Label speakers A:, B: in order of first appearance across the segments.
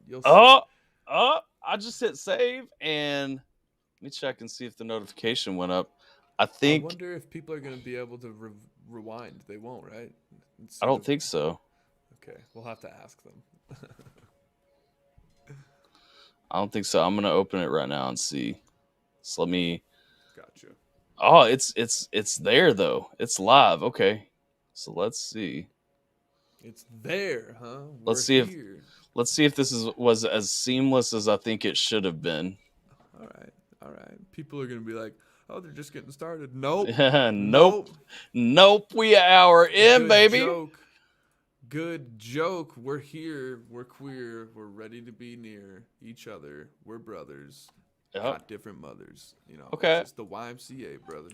A: You'll see.
B: I just hit save and let me check and see if the notification went up. I
A: I
B: think
A: wonder if people are gonna be able to rewind. They won't, right? And
B: I
A: see the.
B: don't think so.
A: Okay, we'll have to ask them.
B: I don't think so. I'm gonna open it right now and see. So let me.
A: Gotcha.
B: Oh, it's there though. It's live. Okay, so let's see.
A: It's there, huh?
B: Let's
A: We're
B: see if
A: here.
B: this is was as seamless as I think it should have been.
A: All right, all right. People are gonna be like, "Oh, they're just getting started." Nope,
B: Nope,
A: nope.
B: nope. We an hour in,
A: Good
B: baby.
A: joke. Good joke. We're here. We're queer. We're ready to be near each other. We're brothers.
B: Yep.
A: Got different mothers. It's
B: Okay.
A: just the YMCA, brother.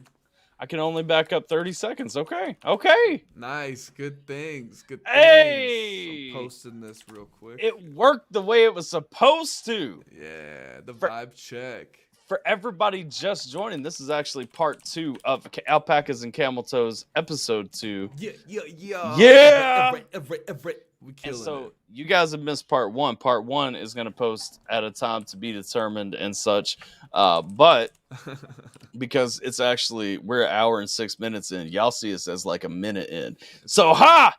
B: I can only back up 30 seconds. Okay. Okay.
A: Nice. Good things. Good things. I'm
B: Hey,
A: posting this real quick.
B: it worked the way it was supposed to.
A: Yeah, the
B: For
A: vibe check.
B: for everybody just joining, this is actually part 2 of Alpacas and Cameltoes episode 2.
A: Yeah, yeah, yeah.
B: Yeah.
A: We
B: And
A: killing
B: so
A: it.
B: you guys have missed part 1. Part 1 is going to post at a time to be determined and such. But because it's actually we're an hour and 6 minutes in, y'all see us as like a minute in. So ha!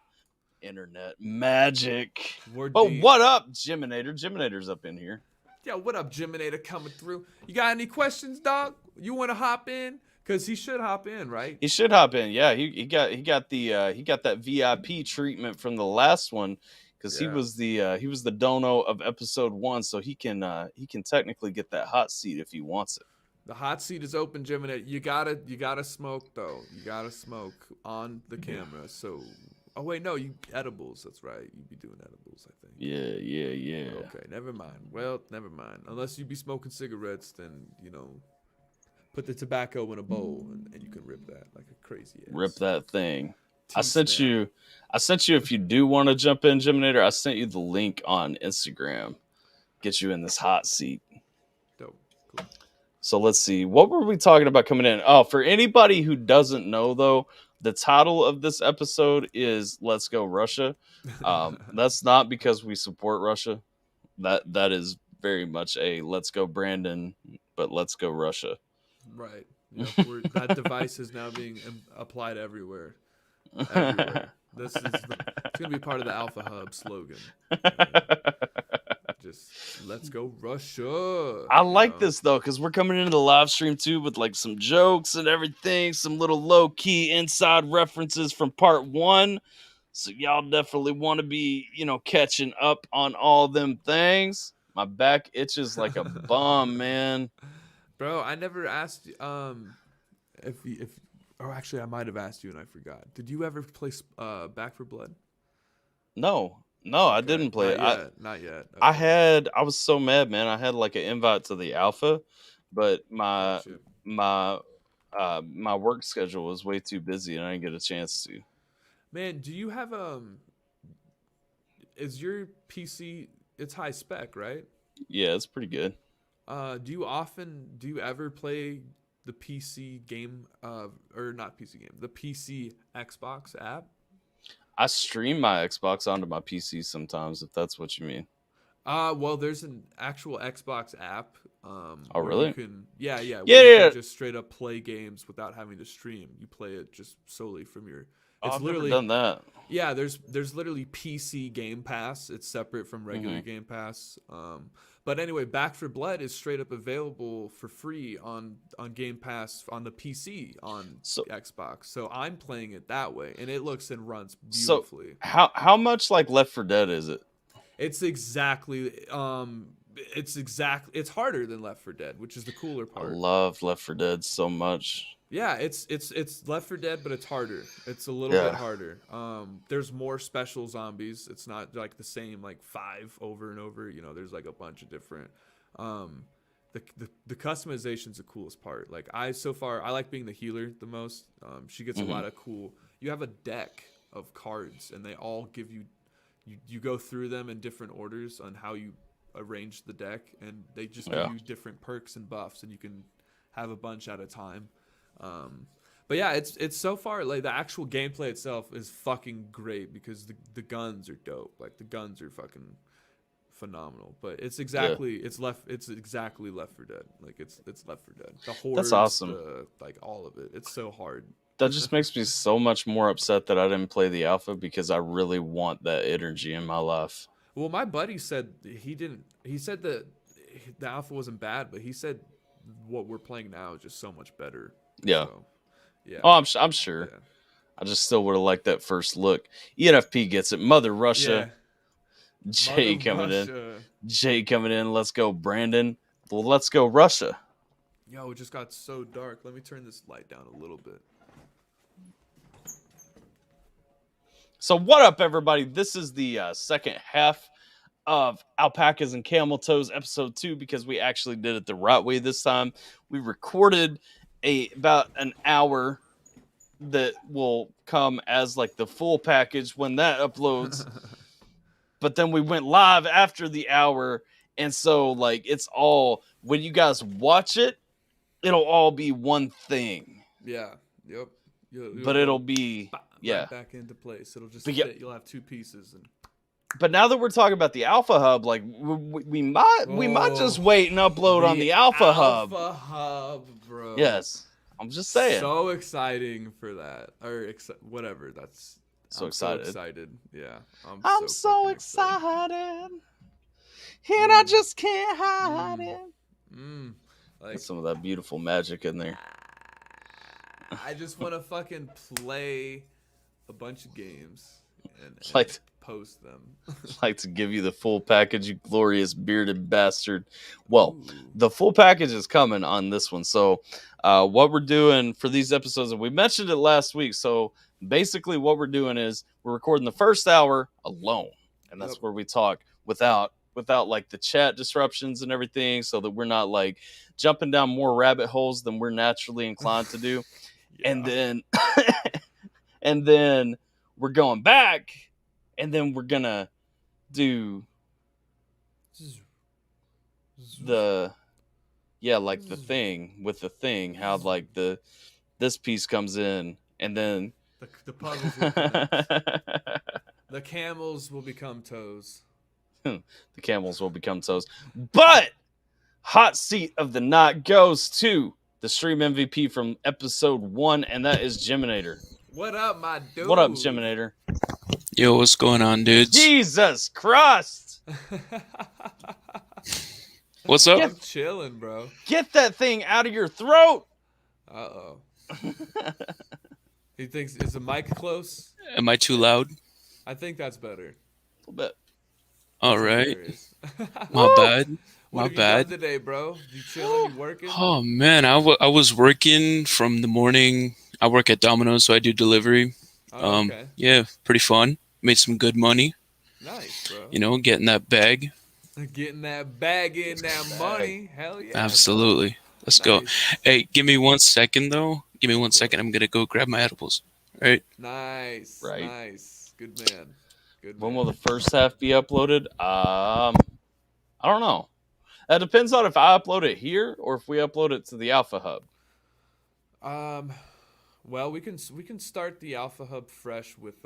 B: Internet magic.
A: We're
B: But
A: deep.
B: what up, Geminator? Geminator's up in here.
A: Yeah, what up, Geminator coming through? You got any questions, dog? You want to hop in? Cause he should hop in, right?
B: He should hop in. Yeah, he got that VIP treatment from the last one because
A: Yeah.
B: he was the dono of episode 1, so he can technically get that hot seat if he wants it.
A: The hot seat is open, Geminator. You gotta smoke though. You gotta smoke on the camera. So, oh wait, no, you edibles. That's right. You be doing edibles, I think.
B: Yeah.
A: Okay, never mind. Well, never mind. Unless you be smoking cigarettes, then put the tobacco in a bowl and you can rip that like a crazy ass.
B: Rip that thing. I
A: T-snap.
B: sent you if you do want to jump in, Geminator. I sent you the link on Instagram. Get you in this hot seat.
A: Dope. Cool.
B: So let's see. What were we talking about coming in? Oh, for anybody who doesn't know, though, the title of this episode is "Let's Go Russia." That's not because we support Russia. That is very much a "Let's Go Brandon," but "Let's Go Russia."
A: Right. Yep. That device is now being applied everywhere. Everywhere. It's gonna be part of the Alpha Hub slogan. Just let's go Russia.
B: I like this though because we're coming into the live stream too with like some jokes and everything, some little low key inside references from part 1. So y'all definitely want to be, catching up on all them things. My back itches like a bum, man.
A: Bro, I never asked if or actually I might have asked you and I forgot. Did you ever play Back for Blood?
B: No, I
A: Okay.
B: didn't play it.
A: Not yet.
B: I was so mad, man. I had like an invite to the alpha, but
A: Gotcha.
B: my work schedule was way too busy and I didn't get a chance to.
A: Man, do you have is your PC, it's high spec, right?
B: Yeah, it's pretty good.
A: Do you ever play the PC game or not PC game, the PC Xbox app?
B: I stream my Xbox onto my PC sometimes, if that's what you mean.
A: Well, there's an actual Xbox app.
B: Oh,
A: where
B: really?
A: You can, yeah,
B: Yeah,
A: where you
B: yeah.
A: can just straight up play games without having to stream. You play it just solely from your.
B: Oh,
A: It's
B: I've never
A: literally
B: done that.
A: yeah. There's literally PC Game Pass. It's separate from regular Game Pass. But anyway, Back for Blood is straight up available for free on Game Pass on the PC on
B: So,
A: Xbox. So I'm playing it that way, and it looks and runs
B: so
A: beautifully.
B: how much like Left 4 Dead is it?
A: It's exactly it's harder than Left 4 Dead, which is the cooler
B: I
A: part.
B: love Left 4 Dead so much.
A: Yeah, it's Left 4 Dead, but it's harder. It's a little
B: Yeah.
A: bit harder. There's more special zombies. It's not like the same like 5 over and over. There's like a bunch of different. The customization's the coolest part. Like I like being the healer the most. She gets a lot of cool. You have a deck of cards, and they all give you. You go through them in different orders on how you arrange the deck, and they just give you different perks and buffs, and you can have a bunch at a time. But yeah, it's so far like the actual gameplay itself is fucking great because the guns are dope. Like the guns are fucking phenomenal. But it's exactly it's exactly Left 4 Dead. Like it's Left 4 Dead. The horrors,
B: That's awesome.
A: Like all of it. It's so hard.
B: That just makes me so much more upset that I didn't play the alpha because I really want that energy in my life.
A: Well, my buddy said he didn't. He said that the alpha wasn't bad, but he said what we're playing now is just so much better.
B: Yeah.
A: So, yeah.
B: Oh, I'm sure. Yeah. I just still would have liked that first look. ENFP gets it. Mother Russia. Yeah. Jay coming in. Jay coming in. Let's go, Brandon. Well, let's go, Russia.
A: Yo, it just got so dark. Let me turn this light down a little bit.
B: So what up, everybody? This is the second half of Alpacas and Cameltoes episode 2 because we actually did it the right way this time. We recorded about an hour that will come as like the full package when that uploads. But then we went live after the hour, and so like it's all when you guys watch it, it'll all be one thing.
A: Yeah. Yep.
B: But it'll be
A: right back into place. It'll just fit. You'll have two pieces.
B: But now that we're talking about the Alpha Hub, like we might just wait and upload on the Alpha Hub.
A: Alpha Hub, bro.
B: Yes, I'm just saying.
A: So exciting for that, or whatever. That's
B: so excited.
A: So excited. Yeah,
B: I'm so excited, and I just can't hide it. Like Get some of that beautiful magic in there.
A: I just want to fucking play a bunch of games and
B: like
A: post them.
B: Like to give you the full package, you glorious bearded bastard. Well, the full package is coming on this one. So what we're doing for these episodes, and we mentioned it last week. So basically what we're doing is we're recording the first hour alone. And that's where we talk without like the chat disruptions and everything, so that we're not like jumping down more rabbit holes than we're naturally inclined to do. And then we're going back, and then we're gonna do the the thing with the thing, how like this piece comes in, and then
A: the puzzles will the camels will become toes.
B: The camels will become toes. But hot seat of the night goes to the stream MVP from episode 1, and that is Geminator.
A: What up, my dude?
B: What up, Geminator?
C: Yo, what's going on, dudes?
B: Jesus Christ!
C: What's up?
A: I'm chilling, bro.
B: Get that thing out of your throat!
A: Uh-oh. He thinks, is the mic close?
C: Am I too loud?
B: I
A: think that's better.
B: A little bit.
C: All right. My bad.
A: What have you done today, bro? You chilling? You working?
C: Oh, man. I was working from the morning. I work at Domino's, so I do delivery.
A: Oh, okay.
C: Yeah, pretty fun. Made some good money.
A: Nice, bro.
C: You know, getting that bag.
A: Getting that bag in, that money. Hell yeah.
C: Absolutely. Bro. Let's go. Hey, give me 1 second, though. Give me 1 second. I'm going to go grab my edibles. All right?
A: Nice.
B: Right.
A: Nice. Good man. Good man.
B: When will the first half be uploaded? I don't know. That depends on if I upload it here or if we upload it to the Alpha Hub.
A: Well, we can start the Alpha Hub fresh with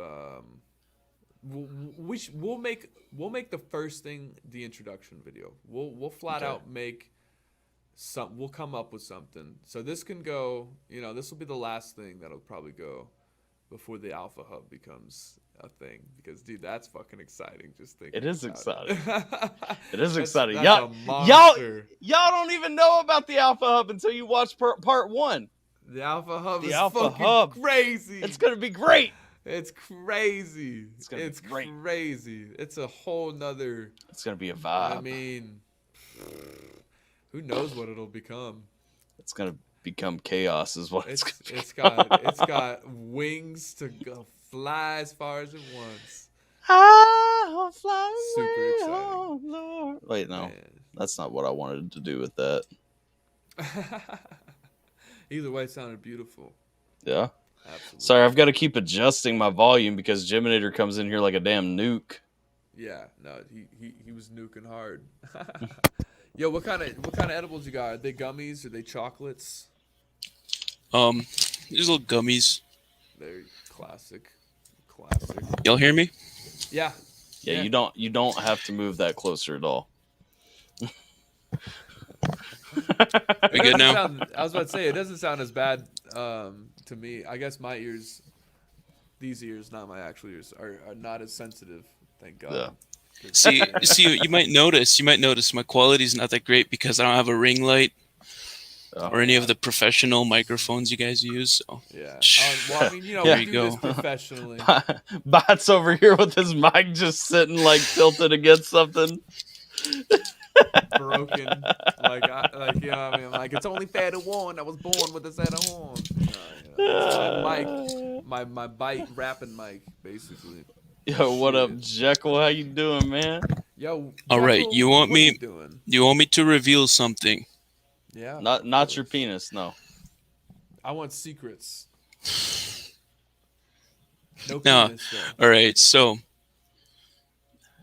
A: we'll make the first thing the introduction video. We'll flat out make some. We'll come up with something. So this can go. You know, this will be the last thing that'll probably go before the Alpha Hub becomes a thing, because dude, that's fucking exciting. Just think
B: it is exciting. It is exciting.
A: Y'all
B: don't even know about the Alpha Hub until you watch part 1.
A: The Alpha Hub is fucking crazy.
B: It's gonna be great.
A: It's crazy.
B: It's gonna be great.
A: Crazy. It's a whole nother.
B: It's gonna be a vibe.
A: I mean, who knows what it'll become?
B: It's gonna become chaos, is what it's
A: gonna be. It's got wings to go fly as far as it wants.
B: I'll fly
A: away. Super exciting.
B: Oh Lord. Wait, no, that's not what I wanted to do with that.
A: Either way, it sounded beautiful.
B: Yeah.
A: Absolutely.
B: Sorry, I've got to keep adjusting my volume because Geminator comes in here like a damn nuke.
A: Yeah, no, he was nuking hard. Yo, what kind of edibles you got? Are they gummies? Are they chocolates?
C: These little gummies.
A: They're classic.
C: Y'all hear me?
A: Yeah.
B: Yeah,
A: Yeah.
B: you don't have to move that closer at all.
C: We good now?
A: I was about to say it doesn't sound as bad to me. I guess my ears, these ears, not my actual ears, are not as sensitive. Thank God.
B: Yeah.
A: 'Cause,
C: See, you might notice my quality's not that great because I don't have a ring light or any of the professional microphones you guys use. So
A: Yeah. Well, I mean, you know,
B: There
A: we
C: you
A: do
C: go.
A: this professionally.
B: Bot's over here with his mic just sitting like tilted against something.
A: Broken. Like you know what I mean? Like, it's only fair to one. I was born with a set of horns. It's my mic. My bite rapping mic, basically.
B: Yo, what up,
A: Shit.
B: Jekyll? How you doing, man?
A: Yo,
C: all right,
A: Jekyll,
C: you want
A: what
C: me?
A: you doing?
C: You want me to reveal something?
A: Yeah.
B: Not
A: of
B: your
A: course.
B: penis, no.
A: I want secrets. No
C: No.
A: penis, though.
C: All right, so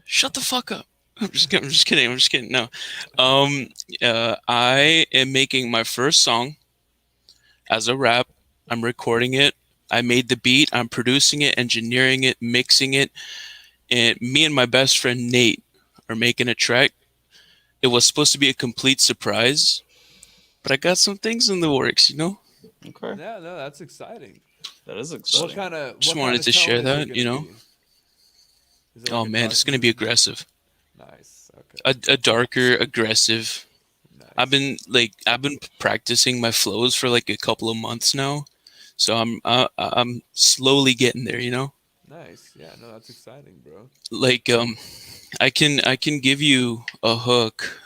C: shut the fuck up. I'm just kidding. No, I am making my first song as a rap. I'm recording it. I made the beat. I'm producing it, engineering it, mixing it, and me and my best friend Nate are making a track. It was supposed to be a complete surprise, but I got some things in the works.
B: Okay,
A: Yeah, no, that's exciting.
B: that is
A: What
B: exciting.
A: kind of?
C: Just
A: what
C: wanted
A: kind of
C: to
A: tone
C: share
A: is it
C: that,
A: gonna be? Is it
C: Oh
A: like a
C: man,
A: dark
C: it's gonna be
A: mood?
C: aggressive.
A: Nice. Okay.
C: A darker, aggressive.
A: Nice.
C: I've been practicing my flows for like a couple of months now, so I'm slowly getting there.
A: Nice. Yeah, no, that's exciting, bro.
C: Like I can give you a hook.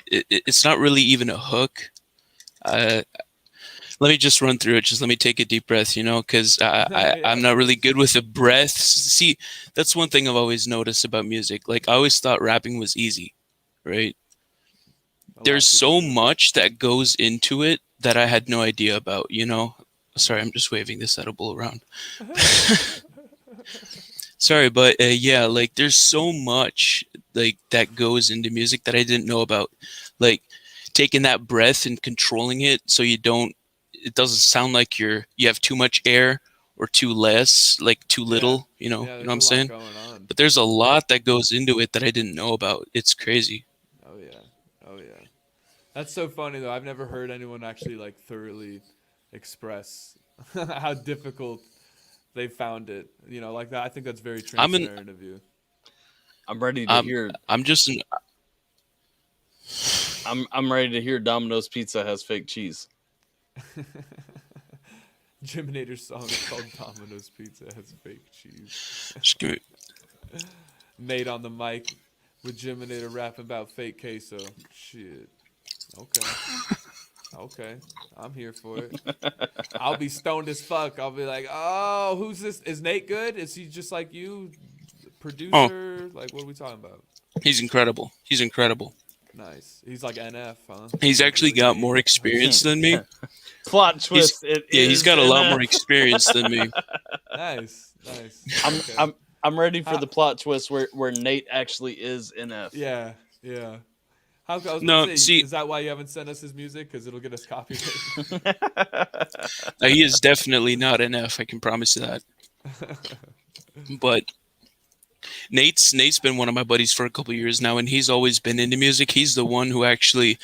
C: It's not really even a hook. Uh, Let me just run through it. Just let me take a deep breath, because I'm not really good with the breath. See, that's one thing I've always noticed about music. Like, I always thought rapping was easy, right? There's so much that goes into it that I had no idea about, Sorry, I'm just waving this edible around. Sorry, but yeah, like, there's so much, like, that goes into music that I didn't know about. Like, taking that breath and controlling it so it doesn't sound like you have too much air or too less, like too little, you know what I'm saying?
A: Going on.
C: But there's a lot that goes into it that I didn't know about. It's crazy.
A: Oh yeah. Oh yeah. That's so funny though. I've never heard anyone actually like thoroughly express how difficult they found it. Like that. I think that's very transparent of you.
B: I'm ready to hear.
C: I'm just
B: I'm ready to hear Domino's Pizza has fake cheese.
A: Jiminator's song is called Domino's Pizza has fake cheese.
C: screw it.
A: Nate on the mic with Jiminator rapping about fake queso. Shit. Okay. I'm here for it. I'll be stoned as fuck. I'll be like, oh, who's this? Is Nate good? Is he just like you? Producer? Like, what are we talking about?
C: He's incredible.
A: Nice. He's like NF, huh?
C: He's actually got more experience than me.
B: Plot twist.
C: He's got a lot more experience than me.
A: Nice.
B: I'm ready for the plot twist where Nate actually is NF.
A: Yeah. I was
C: No,
A: say,
C: see-
A: is that why you haven't sent us his music? Because it'll get us copyrighted.
C: He is definitely not NF. I can promise you that. But Nate's been one of my buddies for a couple years now, and he's always been into music. He's the one who actually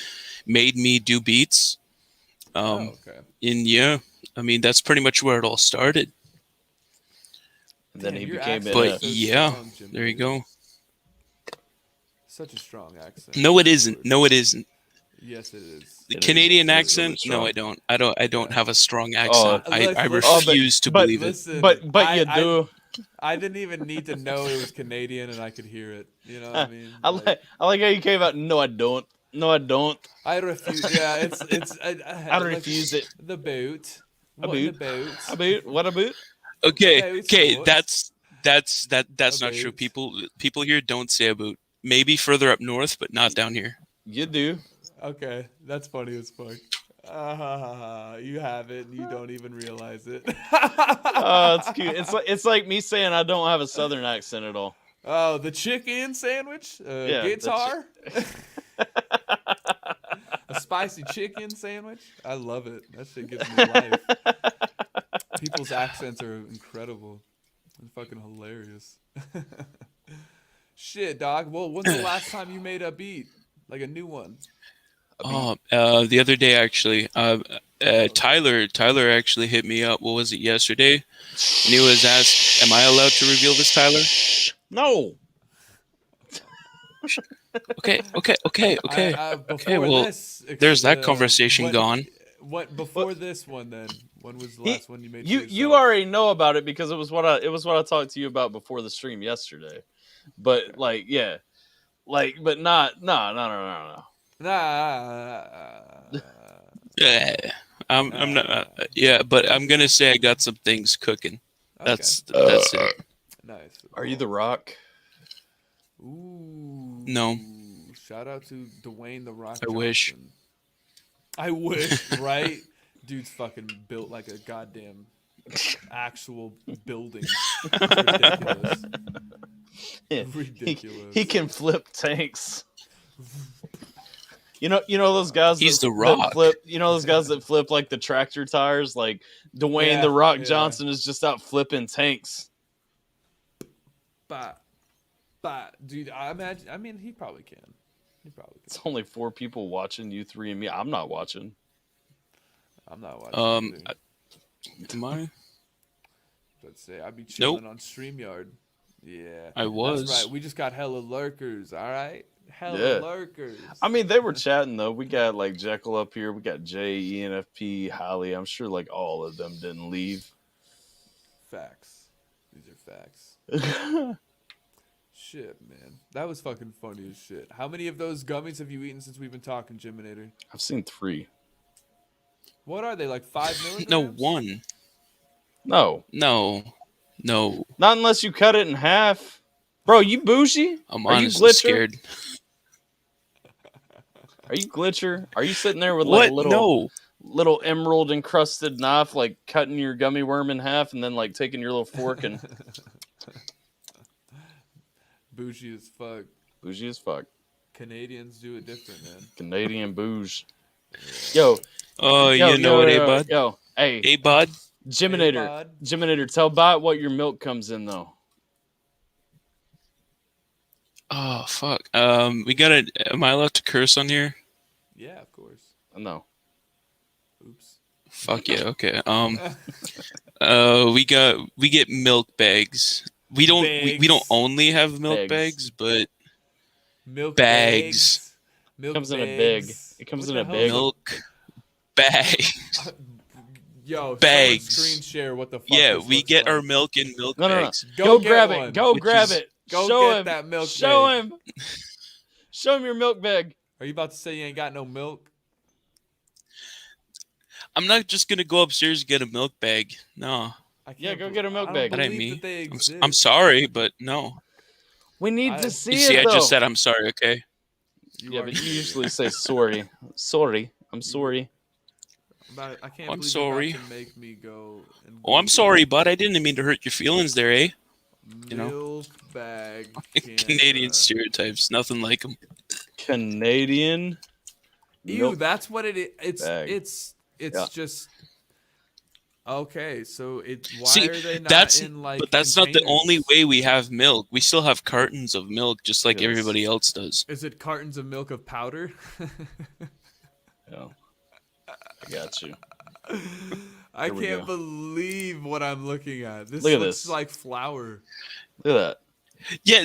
C: made me do beats.
A: Okay.
C: And yeah, I mean, that's pretty much where it all started.
B: And then
A: Damn,
B: he
A: your
B: became
A: accent
C: But
A: is
B: NF.
A: so
C: yeah,
A: strong, Jimmy.
C: there you go.
A: Such a strong accent.
C: No, it isn't.
A: Yes, it is.
C: The
B: It is.
C: Canadian
B: It is really
C: accent?
B: strong.
C: No, I don't. I don't have a strong
B: Oh,
C: accent. I
A: listen,
C: refuse to believe it.
A: Listen,
B: But you do.
A: I didn't even need to know it was Canadian, and I could hear it. You know what I mean?
B: I like how you came out. No, I don't. No, I don't.
A: I refuse. Yeah, it's.
B: I refuse it.
A: The boot.
B: A
A: What in
B: boot.
A: the boot?
B: A boot? What a boot?
C: Okay,
A: Boot
C: that's
A: sports.
C: that's
A: A
C: not true.
A: boot.
C: People here don't say about. Maybe further up north, but not down here.
B: You do.
A: Okay, that's funny as fuck. You have it, and you don't even realize it.
B: Oh, it's cute. It's like me saying I don't have a southern accent at all.
A: Oh, the chicken sandwich,
B: Yeah, the
A: guitar, a spicy chicken sandwich. I love it. That shit gives me life. People's accents are incredible and fucking hilarious. Shit, dog. Well, when's the last time you made a beat? Like a new one?
C: The other day actually. Tyler actually hit me up. What was it, yesterday? And he was asked, "Am I allowed to reveal this, Tyler?"
B: No.
C: Okay.
A: Before
C: Well,
A: this,
C: there's that conversation gone.
A: What before this one then? When was the last one you made?
B: You already know about it because it was what I talked to you about before the stream yesterday. But
A: Okay.
B: like, yeah, like, but not no.
C: Yeah, I'm not. Yeah, but I'm gonna say I got some things cooking. That's it.
A: Nice.
B: Are you the Rock?
A: Ooh.
C: No.
A: Shout out to Dwayne the Rock.
C: I wish.
A: Johnson. I wish, right? Dude's fucking built like a goddamn actual building. Ridiculous.
B: Yeah.
A: Ridiculous.
B: He can flip tanks. You know those guys.
C: He's
B: that,
C: the Rock.
B: That flip. You know those guys that flip like the tractor tires. Like Dwayne the Rock Johnson is just out flipping tanks.
A: But, dude, I imagine. I mean, he probably can.
B: It's only 4 people watching, you 3 and me. I'm not watching.
A: I'm not watching.
C: Am I?
A: Let's say I'd be chilling on StreamYard. Yeah,
C: I was.
A: That's right. We just got hella lurkers. All right, hella lurkers.
B: I mean, they were chatting though. We got like Jekyll up here. We got Jay, ENFP, Holly. I'm sure like all of them didn't leave.
A: Facts. These are facts. Shit, man. That was fucking funny as shit. How many of those gummies have you eaten since we've been talking, Jiminator?
B: I've seen 3.
A: What are they, like 5 milligrams?
C: No, 1.
B: No.
C: Not
B: unless you cut it in half. Bro, you bougie?
C: I'm
B: Are
C: honestly
B: you glitcher?
C: scared.
B: Are you glitcher? Are you sitting there with
C: What?
B: like a little emerald encrusted knife, like cutting your gummy worm in half and then like taking your little fork and...
A: Bougie as fuck.
B: Bougie as fuck.
A: Canadians do it different, man.
B: Canadian bouge. Yo.
C: Oh, you know what, bud?
B: Yo, hey.
C: Hey, bud.
B: Jiminator, tell Bot what your milk comes in, though.
C: Oh, fuck. We gotta... Am I allowed to curse on here?
A: Yeah, of course.
B: No.
A: Oops.
C: Fuck yeah, okay. We get milk bags. We don't only have milk bags, but
A: milk
C: bags.
A: Milk
B: comes
A: bags.
B: in a big. It comes in a big
C: milk bag.
A: Yo,
C: bags.
A: Screen share what the fuck.
C: Yeah, we get our milk in milk bags.
B: Go grab it. Go grab it.
A: Go
B: show
A: get
B: him
A: that milk
B: Show
A: bag.
B: him. Show him your milk bag.
A: Are you about to say you ain't got no milk?
C: I'm not just gonna go upstairs and get a milk bag. No.
B: Yeah, go get a milk bag.
C: That ain't me.
A: That
C: I'm sorry, but no.
B: We need to see
C: You
B: it,
C: see, I
B: though.
C: just said I'm sorry, okay?
B: Yeah, but you usually say sorry. Sorry. I'm sorry.
A: I can't
C: I'm
A: believe
C: sorry.
A: you're about to make me go and
C: Oh, I'm sorry, bud. I didn't mean to hurt your feelings there, eh? You know?
A: Milk bag.
C: Canadian stereotypes. Nothing like them.
B: Canadian.
A: Ew, that's what it is.
B: Bag.
A: It's just okay. So why
C: See,
A: are they not
C: that's
A: in like?
C: but that's not the
A: containers?
C: only way we have milk. We still have cartons of milk, just like
B: Yes.
C: everybody else does.
A: Is it cartons of milk of powder?
B: No. I got you.
A: I
B: Here we
A: can't
B: go.
A: believe what I'm looking at. This
B: Look at
A: looks
B: this.
A: like flour.
B: Look at
C: Yeah,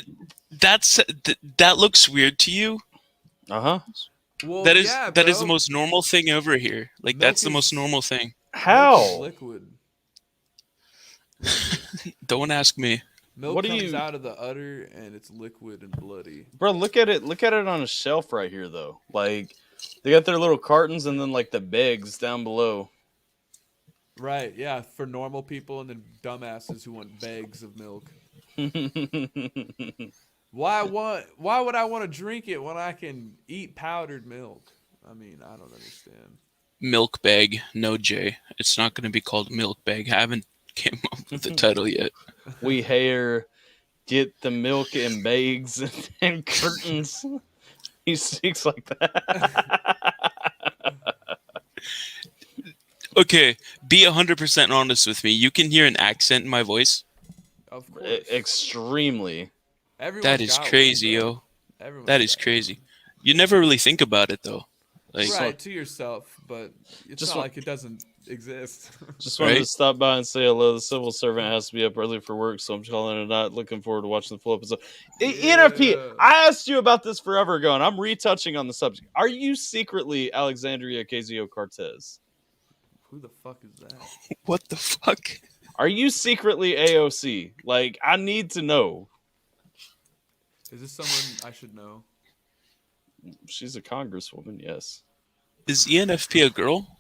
C: that looks weird to you.
B: that. Uh-huh.
A: Well,
C: That is
A: yeah,
C: that is the
A: bro.
C: most normal thing over here. Like
A: Milk
C: that's the
A: is-
C: most normal thing.
A: Milk is
B: How?
A: liquid.
C: Don't ask me.
A: Milk
B: What do
A: comes
B: you-
A: out of the udder and it's liquid and bloody.
B: Bro, look at it. Look at it on a shelf right here, though. Like, they got their little cartons and then, like, the bags down below.
A: Right, yeah, for normal people and then dumbasses who want bags of milk. Why would I want to drink it when I can eat powdered milk? I mean, I don't understand.
C: Milk bag, no J. It's not going to be called milk bag. I haven't came up with the title yet.
B: We here get the milk in bags and curtains. He speaks like that.
C: Okay, be 100% honest with me. You can hear an accent in my voice.
A: Of course.
B: Extremely.
A: Everyone's
C: That is
A: got one,
C: crazy,
A: bro.
C: yo.
A: Everyone's
C: That is
A: got
C: crazy. You never really think about it though. Like,
A: one. Right, to yourself, but it's
B: Just
A: not
B: wa-
A: like it doesn't exist.
B: Just wanted to
C: Right?
B: stop by and say hello. The civil servant has to be up early for work, so I'm calling it not. Looking forward to watching the full episode. ENFP,
A: Yeah.
B: I asked you about this forever ago, and I'm retouching on the subject. Are you secretly Alexandria Ocasio-Cortez?
A: Who the fuck is that?
C: what the fuck?
B: Are you secretly AOC? Like, I need to know.
A: Is this someone I should know?
B: She's a congresswoman, yes.
C: Is ENFP a girl?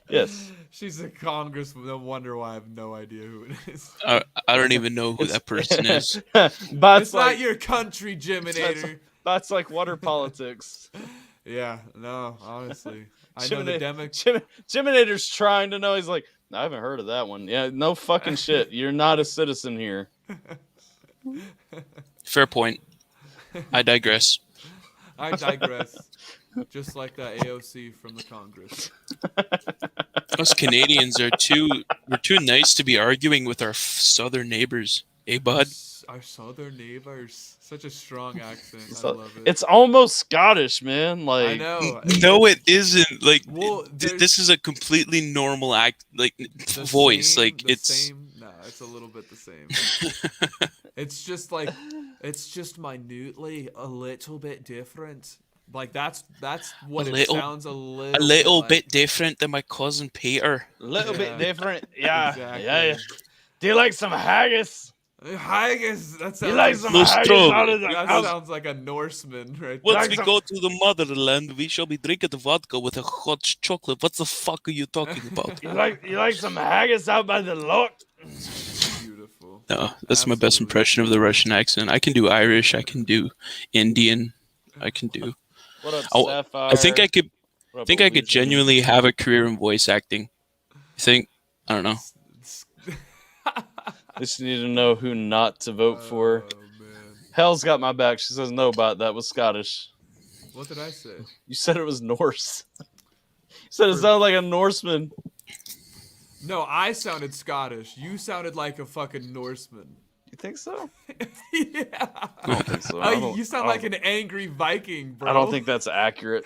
B: Yes.
A: She's a congresswoman. No wonder why I have no idea who it is.
C: I don't even know who that person is.
B: But
A: It's not your country, Jiminator.
B: that's like water politics.
A: Yeah, no, honestly. I know the
B: Jiminator's trying to know. He's like, I haven't heard of that one. Yeah, no fucking shit. You're not a citizen here.
C: Fair point. I digress.
A: I digress. Just like that AOC from the Congress.
C: Us Canadians we're too nice to be arguing with our southern neighbors. Eh, bud?
A: Our southern neighbors. Such a strong accent.
B: So,
A: I love it.
B: it's almost Scottish, man. Like,
A: I know.
C: No, it isn't. Like,
A: Well,
C: this is a completely normal
A: the
C: voice.
A: same-
C: Like,
A: the
C: it's
A: same. No, it's a little bit the same. It's just like it's just minutely a little bit different. Like that's what
C: A
A: it
C: little-
A: sounds a
C: a
A: little
C: little
A: like.
C: bit different than my cousin Peter.
B: a little
A: Yeah.
B: bit different. Yeah.
A: Exactly.
B: Yeah. Do you like some haggis?
A: Haggis. That sounds
B: You like some
C: Those
B: haggis
C: strong-
B: out of the
A: that
B: house?
A: sounds like a Norseman right
C: Once
B: like
C: we
B: some-
C: go to the motherland, we shall be drinking the vodka with a hot chocolate. What the fuck are you talking about?
B: You like some haggis out by the lock?
A: Beautiful.
C: No, that's my best
A: Absolutely.
C: impression of the Russian accent. I can do Irish. I can do Indian. I can do.
B: What up,
C: Oh,
B: Sapphire?
C: I think I could.
B: What up,
C: Think I could
B: Norwegian?
C: genuinely have a career in voice acting. You think? I don't know.
B: Just need to know who not to vote for.
A: Oh man.
B: Hell's got my back. She says no, but that was Scottish.
A: What did I say?
B: You said it was Norse. You said it sounded like a Norseman.
A: No, I sounded Scottish. You sounded like a fucking Norseman.
B: You think so?
A: Yeah.
B: I don't think so.
A: You sound like an angry Viking, bro.
B: I don't think that's accurate.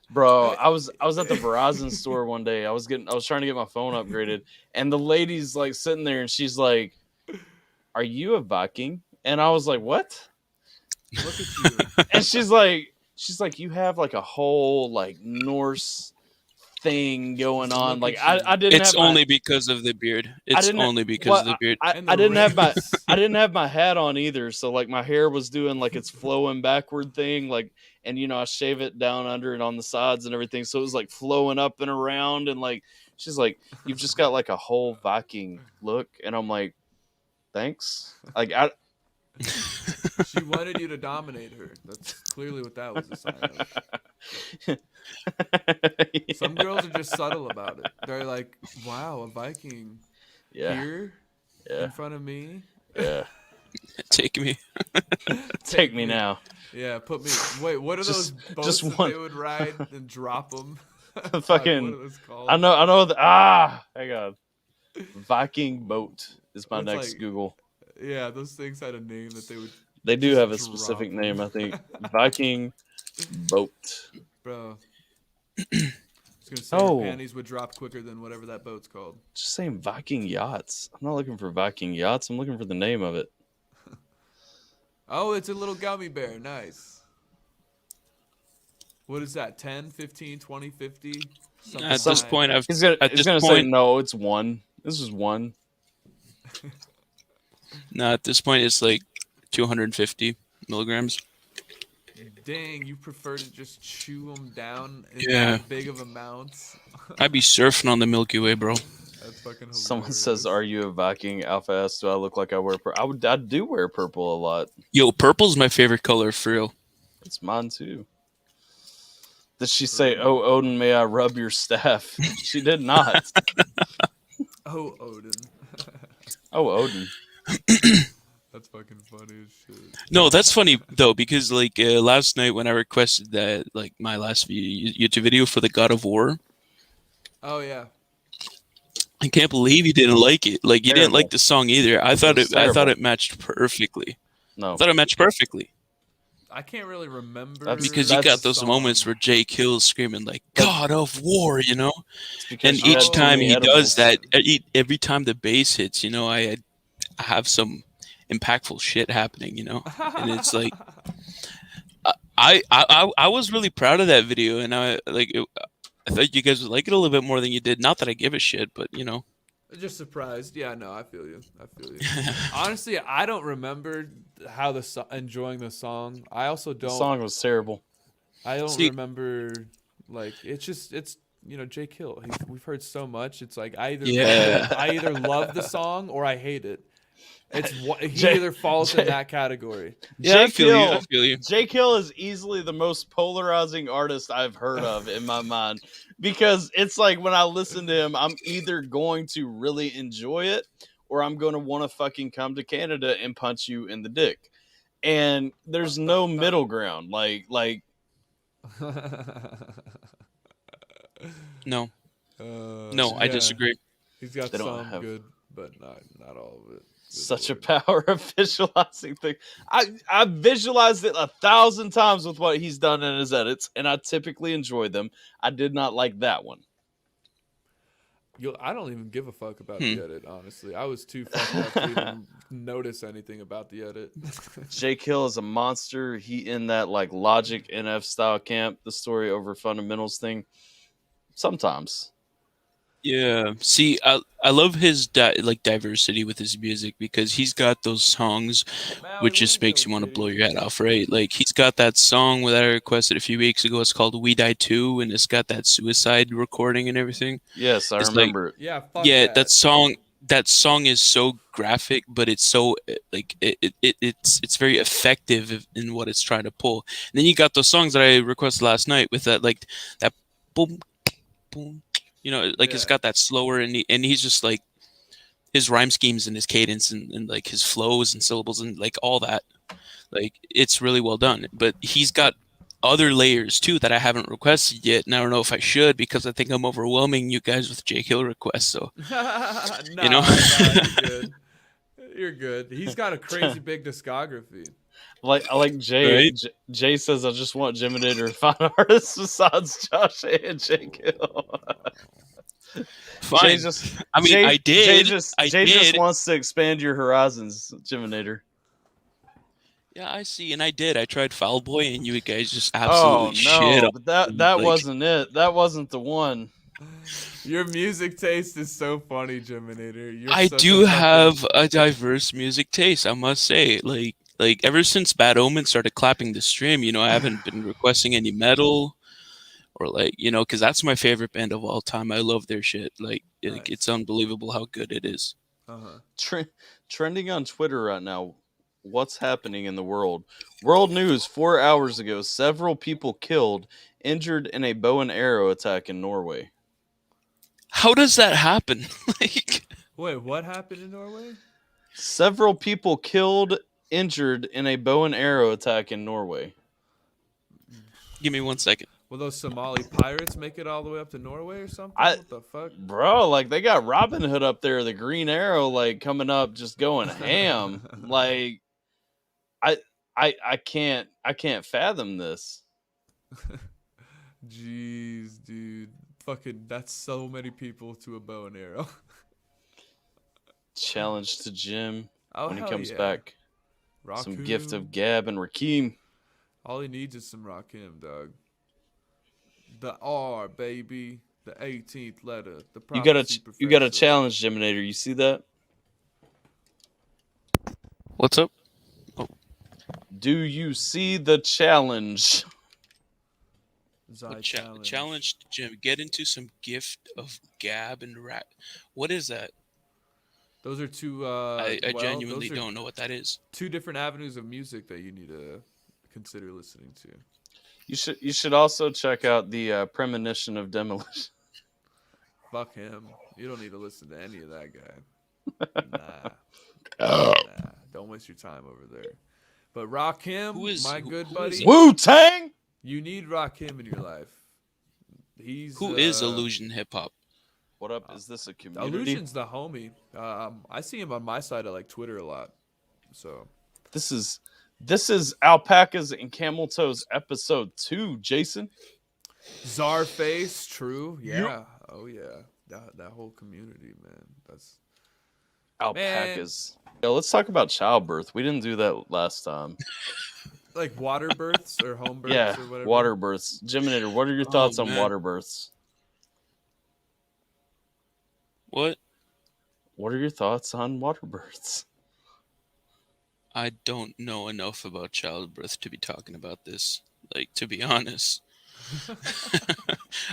B: Bro, I was at the Verizon store one day. I was trying to get my phone upgraded, and the lady's like sitting there, and she's like, "Are you a Viking?" And I was like, "What?"
A: Look at you.
B: And she's like, "You have like a whole like Norse thing going on."
A: Look
B: Like
A: at
B: I didn't.
C: It's
B: have my-
C: only because of the beard. It's
B: didn't-
C: only because
B: well,
C: of the beard.
A: And the
B: I didn't have my
A: rings.
B: I didn't have my hat on either, so like my hair was doing like its flowing backward thing, like, and I shave it down under and on the sides and everything, so it was like flowing up and around, and like she's like, "You've just got like a whole Viking look," and I'm like, "Thanks." Like
A: She wanted you to dominate her. That's clearly what that was a sign of. Some girls are just subtle about it. They're like, wow, a Viking
B: yeah,
A: here
B: yeah,
A: in front of me.
B: yeah.
C: Take me.
B: Take me now.
A: Yeah, put me. Wait, what are those boats
B: just
A: that
B: one-
A: they would ride and drop them?
B: Fucking-
A: What are those called?
B: I know. Hang on. Viking boat is my
A: It's
B: next
A: like-
B: Google.
A: Yeah, those things had a name that they would.
B: They do
A: just
B: have a
A: drop
B: specific
A: 'em.
B: name, I think. Viking boat.
A: Bro. I was gonna say
B: Oh.
A: your panties would drop quicker than whatever that boat's called.
B: Just saying Viking yachts. I'm not looking for Viking yachts. I'm looking for the name of it.
A: Oh, it's a little gummy bear. Nice. What is that? 10, 15, 20, 50? Something
C: At this
A: like-
C: point,
B: He's gonna
C: At this
B: say
C: point-
B: no. It's one. This is one.
C: no, at this point, it's like 250 milligrams.
A: Dang, you prefer to just chew them down in
C: Yeah.
A: that big of amounts?
C: I'd be surfing on the Milky Way, bro.
A: That's fucking hilarious.
B: Someone says, "Are you a Viking?" Alpha asks, "Do I look like I wear purple?" I do wear purple a lot.
C: Yo, purple's my favorite color for real.
B: It's mine too. Did she say, "Oh, Odin, may I rub your staff"? She did not.
A: Oh, Odin.
B: Oh, Odin.
A: That's fucking funny as shit.
C: No, that's funny though, because like last night when I requested that, like my last YouTube video for the God of War,
A: Oh, yeah.
C: I can't believe you didn't like it. Like you didn't like
B: Terrible.
C: the song either. I thought
B: was
C: I thought
B: terrible.
C: it matched perfectly. I
B: No,
C: thought it matched perfectly
A: I can't really remember
C: because you got
A: the
C: those moments
A: song.
C: where Jake Hill's screaming like
B: That-
C: "God of War," you know.
B: it's because
C: And
B: you had
C: each
B: too
C: time
B: many
C: he does
B: edibles.
C: that, every time the bass hits, you know, I have some impactful shit happening, you know. And it's like I was really proud of that video, and I thought you guys would like it a little bit more than you did. Not that I give a shit, but you know.
A: Just surprised. Yeah, no, I feel you. I feel you. Honestly, I don't remember how enjoying the song. I also
B: The
A: don't.
B: song was terrible.
A: I don't
C: See-
A: remember. Like it's Jake Hill. We've heard so much. It's like
C: Yeah.
A: I either love the song or I hate it. He
B: Jake-
A: either falls in that category.
C: Yeah, I
B: Jake
C: feel you. I
B: Hill.
C: feel you.
B: Jake Hill is easily the most polarizing artist I've heard of in my mind, because it's like when I listen to him, I'm either going to really enjoy it or I'm going to want to fucking come to Canada and punch you in the dick. And there's no middle ground. Like
C: No,
A: No,
C: I disagree.
A: He's got
B: They don't
A: some
B: have-
A: good, but not all of it. Good
B: such
A: lord.
B: a power of visualizing thing. I visualized it 1,000 times with what he's done in his edits, and I typically enjoy them. I did not like that one.
A: I don't even give a fuck about the edit, honestly. I was too fucked up to even notice anything about the edit.
B: Jake Hill is a monster. He in that like Logic NF style camp, the story over fundamentals thing. Sometimes.
C: Yeah. See, I love his diversity with his music because he's got those songs which just makes you want to blow your head off, right? Like he's got that song that I requested a few weeks ago. It's called "We Die Too," and it's got that suicide recording and everything.
B: Yes, I
C: It's
B: remember it.
A: Yeah, fuck
C: Yeah,
A: that.
C: that song is so graphic, but it's so it's very effective in what it's trying to pull. And then you got those songs that I requested last night with that boom boom, you know, like it's
A: Yeah.
C: got that slower, and he's just like his rhyme schemes and his cadence and like his flows and syllables and like all that, like it's really well done. But he's got other layers too that I haven't requested yet, and I don't know if I should because I think I'm overwhelming you guys with Jake Hill requests. So
A: you
C: know.
A: you're good. You're good. He's got a crazy big discography.
B: I like Jay.
C: Right?
B: Jay says, "I just want Jiminator to find artists besides Josh and Jake Hill."
C: Fine.
B: Jay just,
C: I mean,
B: Jay,
C: I did.
B: Jay just
C: did.
B: wants to expand your horizons, Jiminator.
C: Yeah, I see, and I did. I tried Foul Boy, and you guys just
B: Oh
C: absolutely shit.
B: no,
C: on
B: but that
C: it.
B: that
C: Like,
B: wasn't it. That wasn't the one.
A: Your music taste is so funny, Jiminator. You're
C: I
A: such
C: do
A: a
C: have a diverse music taste, I must say. Like ever since Bad Omen started clapping the stream, you know, I haven't been requesting any metal or like, you know, because that's my favorite band of all time. I love their shit. Like,
A: Nice.
C: it's unbelievable how good it is.
A: Uh-huh.
B: Trending on Twitter right now. What's happening in the world? World news 4 hours ago. Several people killed, injured in a bow and arrow attack in Norway.
C: How does that happen? Like,
A: Wait, what happened in Norway?
B: Several people killed, injured in a bow and arrow attack in Norway.
C: give me 1 second.
A: Will those Somali pirates make it all the way up to Norway or something? What the fuck?
B: Bro, like they got Robin Hood up there, the Green Arrow, like coming up, just going ham. Like, I can't fathom this.
A: Jeez, dude. Fucking, that's so many people to a bow and arrow.
B: Challenge to Jim
A: Oh,
B: when he
A: hell
B: comes
A: yeah.
B: back. Some gift of
A: Rakim.
B: Gab and Rakim.
A: All he needs is some Rakim, dog. The R, baby. The 18th letter. The
B: You got
A: prophecy
B: a
A: professor.
B: challenge, Jiminator. You see that?
C: What's up?
B: Do you see the challenge?
A: Zai
C: Challenge Jim. Get into some gift of Gab and Rat. What is that?
A: Those are two.
C: I
A: well,
C: genuinely
A: those are
C: don't know what that is.
A: two different avenues of music that you need to consider listening to.
B: You should also check out the Premonition of Demolition.
A: Fuck him. You don't need to listen to any of that guy. Nah. Don't waste your time over there. But Rakim, good buddy.
B: Wu Tang.
A: You need Rakim in your life.
C: Who is Illusion Hip Hop?
B: What up? Is this a community?
A: Illusion's the homie. I see him on my side of like Twitter a lot. So
B: This is Alpacas and Cameltoes episode 2, Jason.
A: Czarface, true. Yeah.
B: Yep.
A: Oh yeah. That whole community, man. That's
B: Alpacas. Yo, let's talk about childbirth. We didn't do that last time.
A: like water births or home births
B: Yeah,
A: or whatever.
B: water births. Jiminator, what are your thoughts on
C: man.
B: water births?
C: What?
B: What are your thoughts on water births?
C: I don't know enough about childbirth to be talking about this. Like, to be honest.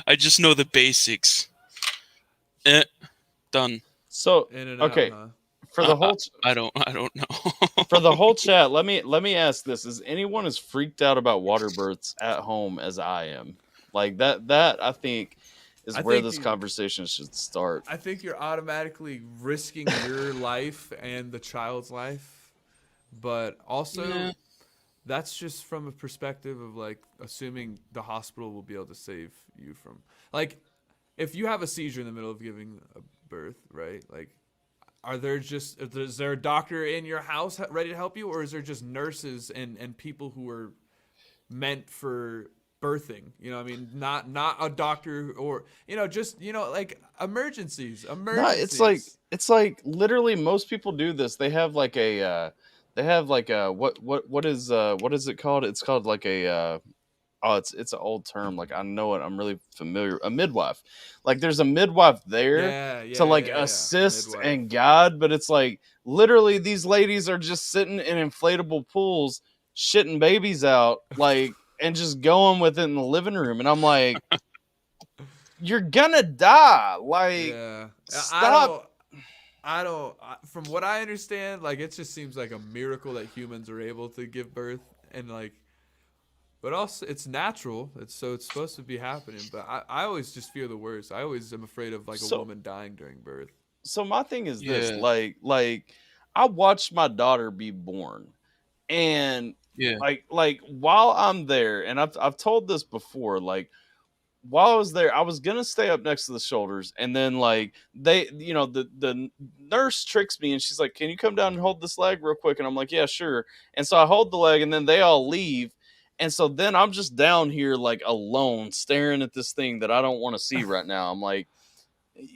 C: I just know the basics. Done.
B: So,
A: In and out,
B: okay,
A: huh?
B: for the whole
C: I don't know.
B: for the whole chat, let me ask this: is anyone as freaked out about water births at home as I am? Like that I think is where this conversation should start.
A: I think you're automatically risking your life and the child's life, but also
C: Yeah.
A: that's just from a perspective of like assuming the hospital will be able to save you from like if you have a seizure in the middle of giving a birth, right? Like is there a doctor in your house ready to help you, or is there just nurses and people who are meant for birthing? You know what I mean? Not a doctor or just like emergencies.
B: No, it's like literally most people do this. They have like a what is it called? It's called like a it's an old term. Like I know it. I'm really familiar. A midwife. Like there's a midwife there to like assist
A: Midwife.
B: and guide, but it's like literally these ladies are just sitting in inflatable pools, shitting babies out, like and just going with it in the living room. And I'm like, you're gonna die. Like, stop.
A: I don't. From what I understand, like it just seems like a miracle that humans are able to give birth, and like, but also it's natural. It's supposed to be happening. But I always just fear the worst. I always am afraid of like a woman dying during birth.
B: So my thing is this: like I watched my daughter be born, and like while I'm there, and I've told this before, like. While I was there, I was gonna stay up next to the shoulders, and then like they, the nurse tricks me, and she's like, "Can you come down and hold this leg real quick?" And I'm like, "Yeah, sure." And so I hold the leg, and then they all leave, and so then I'm just down here like alone, staring at this thing that I don't want to see right now. I'm like,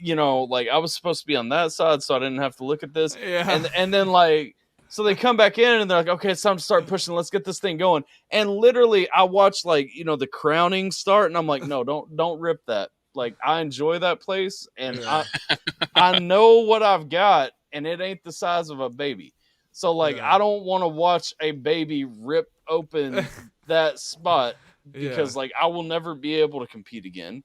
B: like I was supposed to be on that side, so I didn't have to look at this, and then like. So they come back in and they're like, okay, it's time to start pushing. Let's get this thing going. And literally I watched like, the crowning start and I'm like, no, don't rip that. Like I enjoy that place and I know what I've got and it ain't the size of a baby. So like, I don't want to watch a baby rip open that spot because like I will never be able to compete again.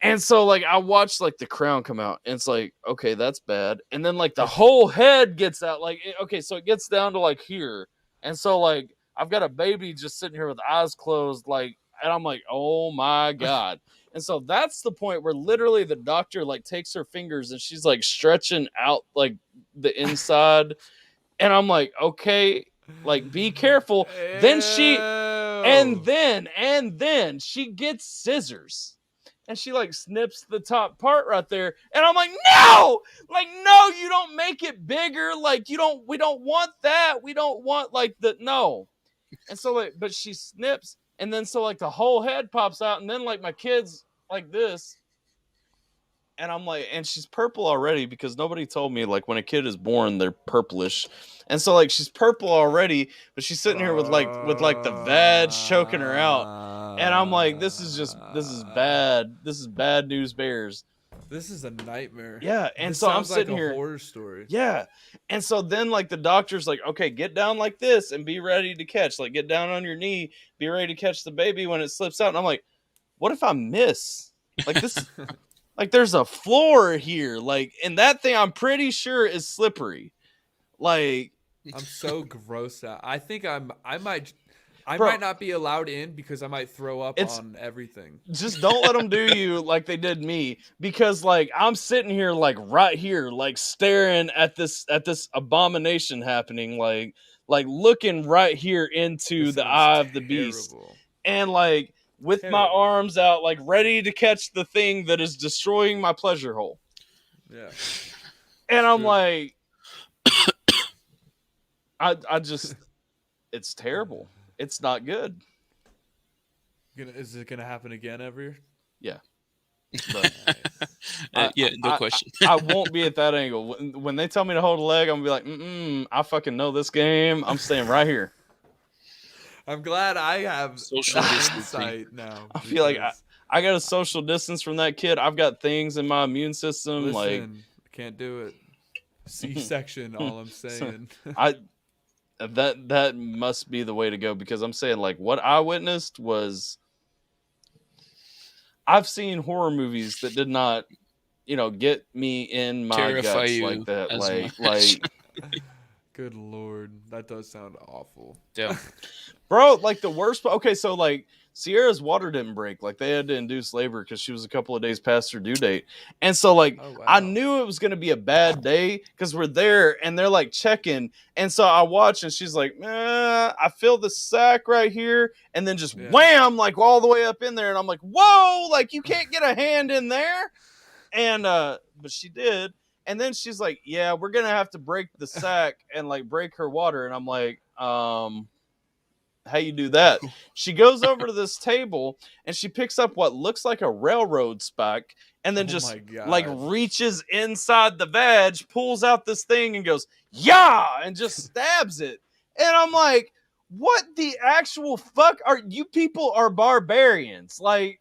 B: And so, like, I watched, like, the crown come out, and it's like, okay, that's bad. And then, like, the whole head gets out. Like, okay, so it gets down to, like, here. And so, like, I've got a baby just sitting here with eyes closed, like, and I'm like, oh, my God. And so that's the point where literally the doctor, like, takes her fingers, and she's, like, stretching out, like, the inside. And I'm like, okay, like, be careful. Then and then she gets scissors. And she like snips the top part right there. And I'm like, no, you don't make it bigger. Like we don't want that. We don't want like no. And so like, but she snips. And then so like the whole head pops out. And then like my kid's like this. And I'm like, and she's purple already because nobody told me like when a kid is born, they're purplish. And so like she's purple already, but she's sitting here with the vag choking her out. And I'm like, this is bad. This is bad news bears.
A: This is a nightmare.
B: Yeah. And
A: this
B: so I'm sitting
A: like a
B: here.
A: Horror story.
B: Yeah. And so then like the doctor's like, okay, get down like this and be ready to catch. Like get down on your knee, be ready to catch the baby when it slips out. And I'm like, what if I miss? Like this like there's a floor here. Like, and that thing I'm pretty sure is slippery. Like
A: I'm so grossed out. I think I might not be allowed in because I might throw up on everything.
B: Just don't let them do you like they did me because like I'm sitting here like right here like staring at this abomination happening like looking right here into the eye of the beast. And like with my
A: Terrible.
B: arms out, like ready to catch the thing that is destroying my pleasure hole.
A: Yeah.
B: And I'm
A: True.
B: like, I just, it's terrible. It's not good.
A: Is it gonna happen again ever?
B: Yeah. But
C: Yeah, no question.
B: I won't be at that angle. When they tell me to hold a leg, I'm gonna be like, I fucking know this game. I'm staying right here.
A: I'm glad I have
C: Social distancing.
A: insight now.
B: I feel like
A: because-
B: I got a social distance from that kid. I've got things in my immune system.
A: listen, can't do it. C-section, all I'm saying.
B: That must be the way to go, because I'm saying, like, what I witnessed was, I've seen horror movies that did not, get me in my
C: Terrify
B: guts
C: you
B: like that.
C: as
B: Like,
A: Good Lord, that does sound awful.
C: Yeah.
B: bro, like the worst. Okay, so like Sierra's water didn't break. Like they had to induce labor because she was a couple of days past her due date. And so like
A: Oh, wow.
B: I knew it was gonna be a bad day because we're there and they're like checking. And so I watch and she's like, I feel the sack right here, and then just wham, like all the way up in there. And I'm like, whoa, like you can't get a hand in there. And but she did. And then she's like, yeah, we're gonna have to break the sack and like break her water. And I'm like, how you do that? She goes over to this table and she picks up what looks like a railroad spike and then just like reaches inside the veg, pulls out this thing and goes, yeah, and just stabs it. And I'm like, what the actual fuck are you people are barbarians? Like,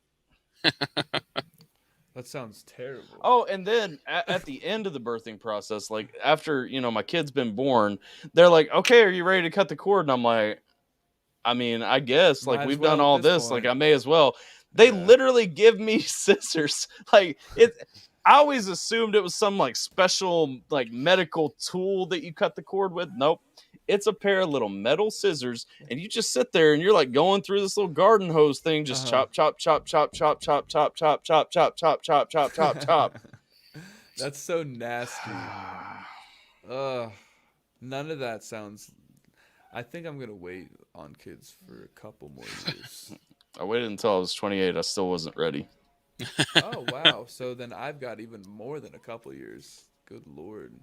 A: that sounds terrible.
B: Oh, and then at the end of the birthing process, like after, my kid's been born, they're like, okay, are you ready to cut the cord? And I'm like, I mean, I guess, like, we've done all this, like, I may as well. They literally give me scissors. Like, I always assumed it was some, like, special, like, medical tool that you cut the cord with. Nope. It's a pair of little metal scissors, and you just sit there, and you're, like, going through this little garden hose thing, just chop, chop, chop, chop, chop, chop, chop, chop, chop, chop, chop, chop, chop, chop, chop.
A: That's so nasty. None of that sounds... I think I'm going to wait on kids for a couple more years.
B: I waited until I was 28. I still wasn't ready.
A: Oh, wow. So then I've got even more than a couple years. Good Lord.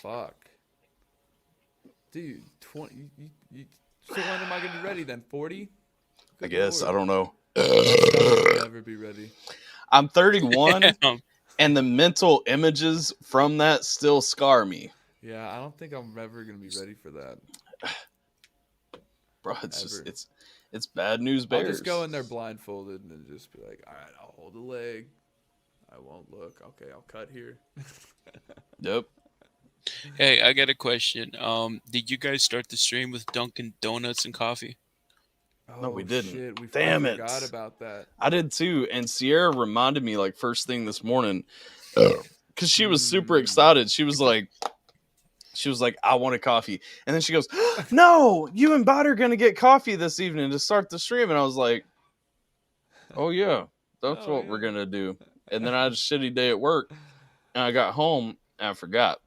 A: Fuck. Dude, 20. So when am I going to be ready then? 40?
B: I guess. Lord. I don't know.
A: I'll never be ready.
B: I'm 31, and the mental images from that still scar me.
A: Yeah, I don't think I'm ever going to be ready for that.
B: Bro, it's bad news bears.
A: I'll just go in there blindfolded and just be like, all right, I'll hold the leg. I won't look. Okay, I'll cut here.
B: Yep.
C: Hey, I got a question. Did you guys start the stream with Dunkin' Donuts and coffee?
B: No, we didn't.
A: Shit, we
B: forgot
A: about that.
B: I did too, and Sierra reminded me like first thing this morning because she was super excited. She was like, I want a coffee. And then she goes, no, you and Bot are going to get coffee this evening to start the stream. And I was like, oh, yeah, that's what we're going to do. And then I had a shitty day at work. And I got home and I forgot.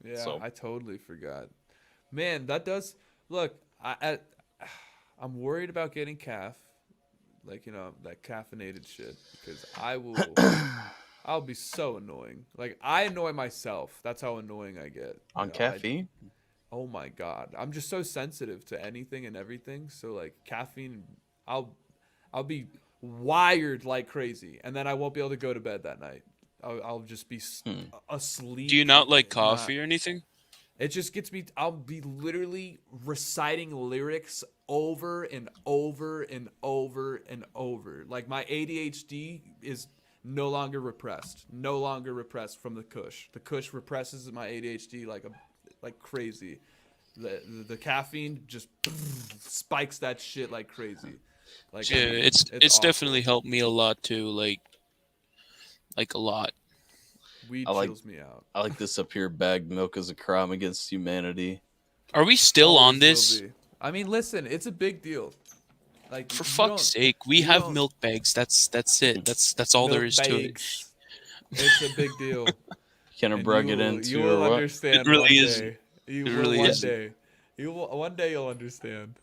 A: Yeah,
B: so.
A: I totally forgot. Man, that does... Look, I'm worried about getting like, that caffeinated shit. Because I'll be so annoying. Like, I annoy myself. That's how annoying I get.
B: On caffeine?
A: Oh, my God. I'm just so sensitive to anything and everything. So, like, caffeine, I'll be wired like crazy. And then I won't be able to go to bed that night. I'll just be asleep.
C: Do you not like coffee or anything?
A: It just gets me... I'll be literally reciting lyrics over and over and over and over. Like, my ADHD is... no longer repressed from the Kush. The Kush represses my ADHD like crazy. The caffeine just spikes that shit like crazy. Like,
C: yeah, it's definitely helped me a lot too. Like a lot.
A: Weed chills me out.
B: I like this up here. Bagged milk is a crime against humanity.
C: Are we still on this?
A: I mean, listen, it's a big deal. Like,
C: for fuck's sake, we have milk bags. That's it. That's all there is to it.
A: It's a big deal.
B: Can I brag it into?
A: You will understand.
C: It really is.
A: You will one day. One day you'll understand.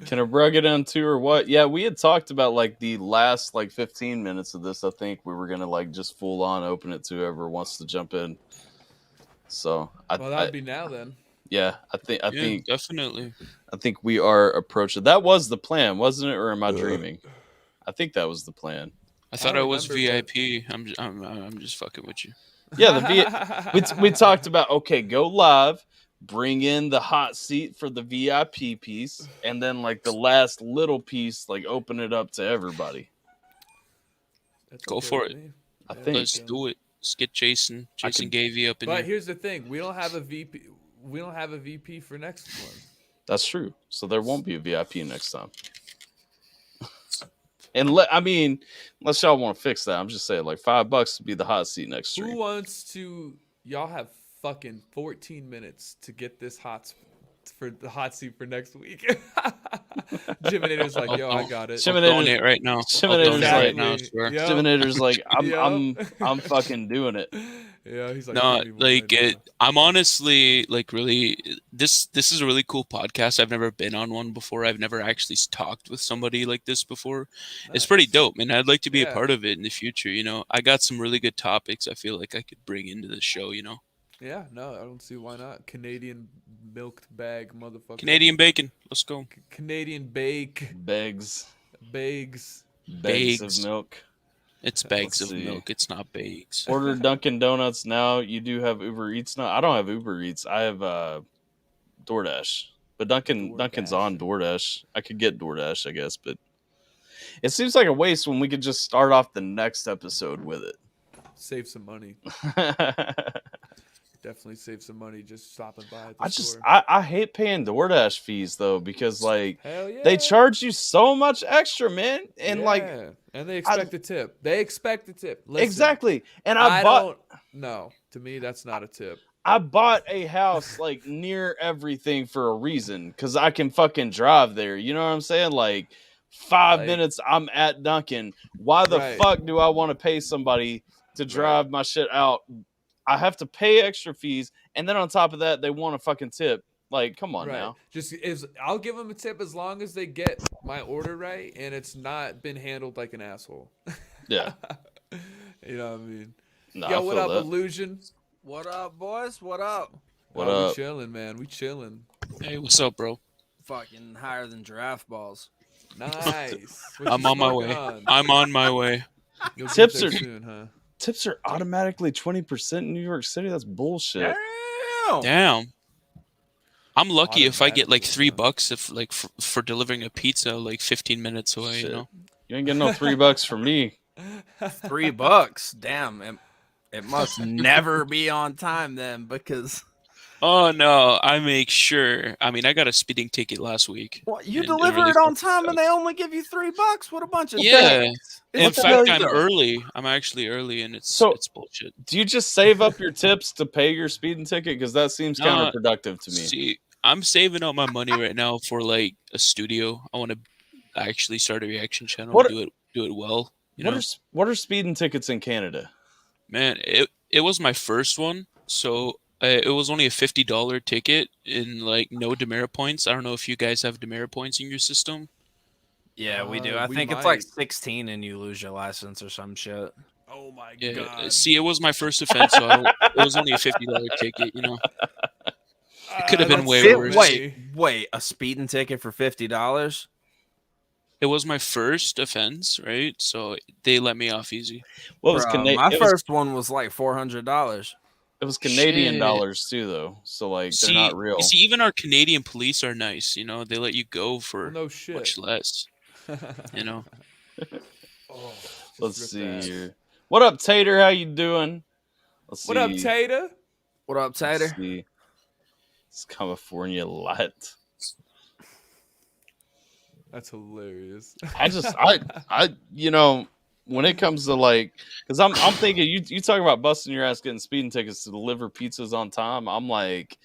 B: Can I brug it on two or what? Yeah, we had talked about like the last like 15 minutes of this. I think we were gonna like just full on open it to whoever wants to jump in. So
A: Well, that'd be now then.
B: yeah, I think
C: definitely.
B: I think we are approaching. That was the plan, wasn't it? Or am I dreaming? I think that was the plan.
C: I thought
A: I
C: I was
A: remember,
C: VIP. I'm just fucking with you.
B: Yeah, we talked about okay, go live, bring in the hot seat for the VIP piece, and then like the last little piece, like open it up to everybody.
A: That's
C: Go
A: okay
C: for
A: with
C: it.
A: me.
B: I
A: Yeah,
B: think-
C: Let's do it. Let's get Jason. Jason gave you up in
A: But
C: here.
A: here's the thing: we don't have a VP. We don't have a VP for next one.
B: That's true. So there won't be a VIP next time. And I mean, unless y'all want to fix that, I'm just saying like $5 to be the hot seat next
A: Who
B: stream.
A: wants to? Y'all have fucking 14 minutes to get this for the hot seat for next week. Jiminator's like, yo, I got it.
C: I'll donate right now. I'll
B: Shimminator's
C: donate
B: like-
C: right now. I swear.
A: Yep.
B: Stiminator's like,
A: Yep.
B: I'm fucking doing it.
A: Yeah, he's like,
C: No,
A: give me one
C: like
A: right
C: I'm honestly like really this is a really cool podcast. I've never been on one before. I've never actually talked with somebody like this before.
A: now.
C: It's pretty
A: Nice.
C: dope, man. I'd like to be
A: Yeah.
C: a part of it in the future. You know, I got some really good topics. I feel like I could bring into the show. You know,
A: Yeah, no, I don't see why not. Canadian milked bag, motherfucker.
C: Canadian bacon. Let's go.
A: Canadian bake
B: Bags
A: bags.
B: of milk.
C: It's bags of
B: see.
C: milk. It's not bags.
B: Order Dunkin' Donuts now. You do have Uber Eats now. I don't have Uber Eats. I have DoorDash. But Dunkin's on DoorDash. I could get DoorDash, I guess, but it seems like a waste when we could just start off the next episode with it.
A: Save some money. Definitely save some money just stopping by at the
B: I just
A: store.
B: I hate paying DoorDash fees though because like
A: Hell yeah.
B: they charge you so much extra, man, and like
A: Yeah. And they expect a tip. They expect a tip. Listen,
B: exactly. And
A: No, to me that's not a tip.
B: I bought a house like near everything for a reason because I can fucking drive there. You know what I'm saying? Like 5
A: Like-
B: minutes, I'm at Dunkin'. Why the
A: Right.
B: fuck do I want to pay somebody to drive my shit out? I have to pay extra fees, and then on top of that, they want a fucking tip. Like, come on now.
A: I'll give them a tip as long as they get my order right and it's not been handled like an asshole.
B: Yeah.
A: You know what I mean?
B: No,
A: Yo,
B: I
A: what
B: feel
A: up,
B: that.
A: Illusion?
D: What up, boys? What up?
B: What
A: Oh,
B: up?
A: We chilling, man. We chilling.
C: Hey, what's up, bro?
D: Fucking higher than giraffe balls.
A: Nice. What
C: I'm
A: you
C: on my
A: smoking
C: way.
A: on?
C: I'm on my way.
A: You'll get
B: Tips
A: there
B: are-
A: soon, huh?
B: Tips are automatically 20% in New York City. That's bullshit.
D: Damn.
C: Damn. I'm lucky if I get like
A: Automatically,
C: $3 if like for delivering a pizza like 15 minutes away.
B: Shit.
C: You know.
B: You ain't getting no $3 from me.
D: $3. Damn. It must never be on time then because
C: Oh no, I make sure. I mean, I got a speeding ticket last week.
D: what you
C: And it
D: deliver
C: really
D: it on
C: fucking
D: time and
C: sucks.
D: they only give you $3. What a bunch of
C: Yeah.
D: dicks.
C: In
D: What the
C: fact,
D: hell
C: I'm
D: you doing?
C: early. I'm actually early, and it's
B: So-
C: bullshit.
B: Do you just save up your tips to pay your speeding ticket? Because that seems
C: No,
B: counterproductive to me.
C: See, I'm saving up my money right now for like a studio. I want to actually start a reaction channel.
B: What-
C: Do it well. You know,
B: What are speeding tickets in Canada?
C: man, it was my first one, so it was only a $50 ticket in like no demerit points. I don't know if you guys have demerit points in your system.
D: Yeah, we do. I
A: We
D: think it's like
A: might.
D: 16 and you lose your license or some shit.
A: Oh my
C: Yeah,
A: god.
C: see, it was my first offense, so it was only a $50 ticket. You know, it could have been
A: That's
C: way
A: so
C: worse.
D: Wait, a speeding ticket for $50?
C: it was my first offense, right? So they let me off easy.
B: What was
D: Bruh,
B: Canadian?
D: my first one was like $400.
B: It was Canadian
C: Shit.
B: dollars too, though. So like they're not real.
C: You see, even our Canadian police are nice. You know, they let you go for
A: Well, no shit.
C: much less. You know,
A: Oh, just
B: Let's
A: rip
B: see
A: that.
B: here. What up, Tater? How you doing? Let's
A: What up,
B: see.
A: Tater?
D: What up,
B: Let's
D: Tater?
B: see. It's California light.
A: That's hilarious.
B: I you know, when it comes to like, because I'm thinking you talk about busting your ass getting speeding tickets to deliver pizzas on time. I'm like,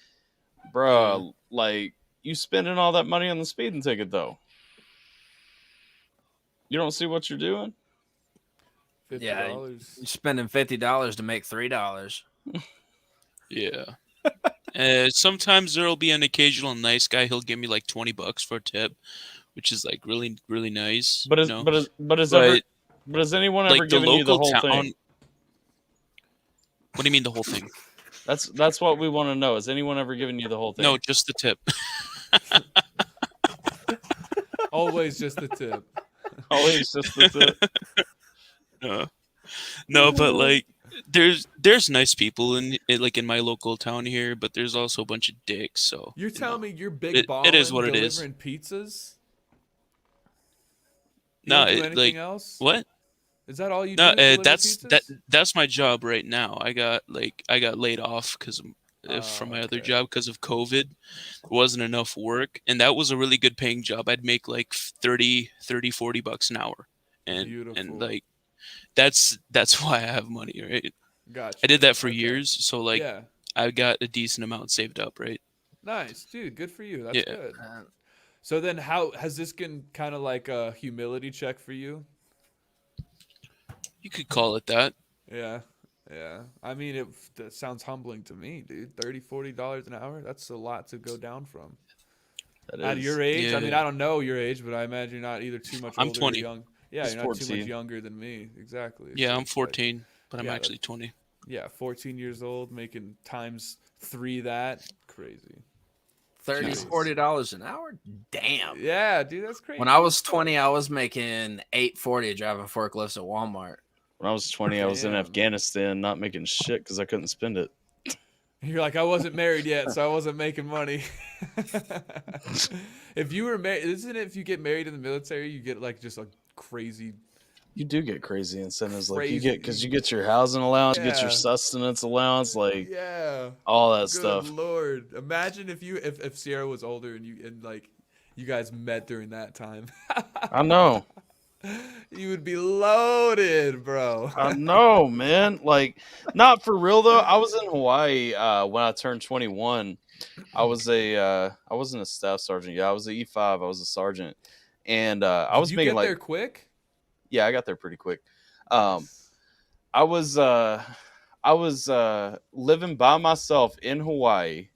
B: bruh, like you spending all that money on the speeding ticket though. You don't see what you're doing?
A: $50.
D: Yeah, You're spending $50 to make $3.
C: yeah. Sometimes there'll be an occasional nice guy. He'll give me like $20 for a tip, which is like really really nice.
B: But is
C: you know?
B: but has anyone ever
C: like the
B: given you the
C: local
B: whole
C: town.
B: thing?
C: What do you mean the whole thing?
B: That's what we want to know. Has anyone ever given you the whole thing?
C: No, just the tip.
A: Always just the tip.
B: Always just the tip.
C: No, but like there's nice people in my local town here, but there's also a bunch of dicks. So
A: You're telling me you're big
C: it
A: ballin'
C: is what it is.
A: delivering pizzas? You
C: No,
A: don't do
C: it,
A: anything
C: like
A: else?
C: what?
A: Is that all you
C: No,
A: do? Deliver
C: that's
A: pizzas?
C: that's my job right now. I got laid off because from my other
A: okay.
C: job because of COVID. It wasn't enough work, and that was a really good paying job. I'd make like 30 40 bucks an hour, and
A: Beautiful.
C: like that's why I have money, right?
A: Gotcha.
C: I did that for
A: Okay.
C: years, so like
A: yeah,
C: I got a decent amount saved up, right?
A: nice, dude. Good for you. That's
C: Yeah.
A: good. So then, how has this been kind of like a humility check for you?
C: You could call it that.
A: Yeah, yeah. I mean, that sounds humbling to me, dude. $30-$40 an hour. That's a lot to go down from.
B: That
A: At
B: is.
A: your age, I
C: Yeah.
A: mean, I don't know your age, but I imagine you're not either too much
C: I'm
A: older
C: 20.
A: or young. Yeah,
B: He's
A: you're not too
B: 14.
A: much younger than me. Exactly.
C: Yeah,
A: So
C: I'm
A: it's like,
C: 14, but I'm
A: yeah,
C: actually 20.
A: yeah, 14 years old, making times 3 that. Crazy.
D: $30, $40 an hour? Damn.
A: Yeah, dude, that's crazy.
D: When I was 20, I was making $8.40 driving forklifts at Walmart.
B: When I was 20, I was in
A: Damn.
B: Afghanistan, not making shit because I couldn't spend it.
A: You're like, I wasn't married yet, so I wasn't making money. If you were married, isn't it if you get married in the military, you get like just a crazy.
B: You do get crazy incentives, like you
A: Crazy.
B: get because you get your housing allowance, you get your
A: Yeah.
B: sustenance allowance, like
A: Yeah.
B: all that
A: Good
B: stuff.
A: Lord. Imagine if Sierra was older and like you guys met during that time.
B: I know.
A: You would be loaded, bro.
B: I know, man. Like, not for real though. I was in Hawaii when I turned 21. I wasn't a staff sergeant. Yeah, I was a E5. I was a sergeant, and I was
A: Did you
B: making
A: get
B: like
A: there quick?
B: yeah, I got there pretty quick. I was living by myself in Hawaii,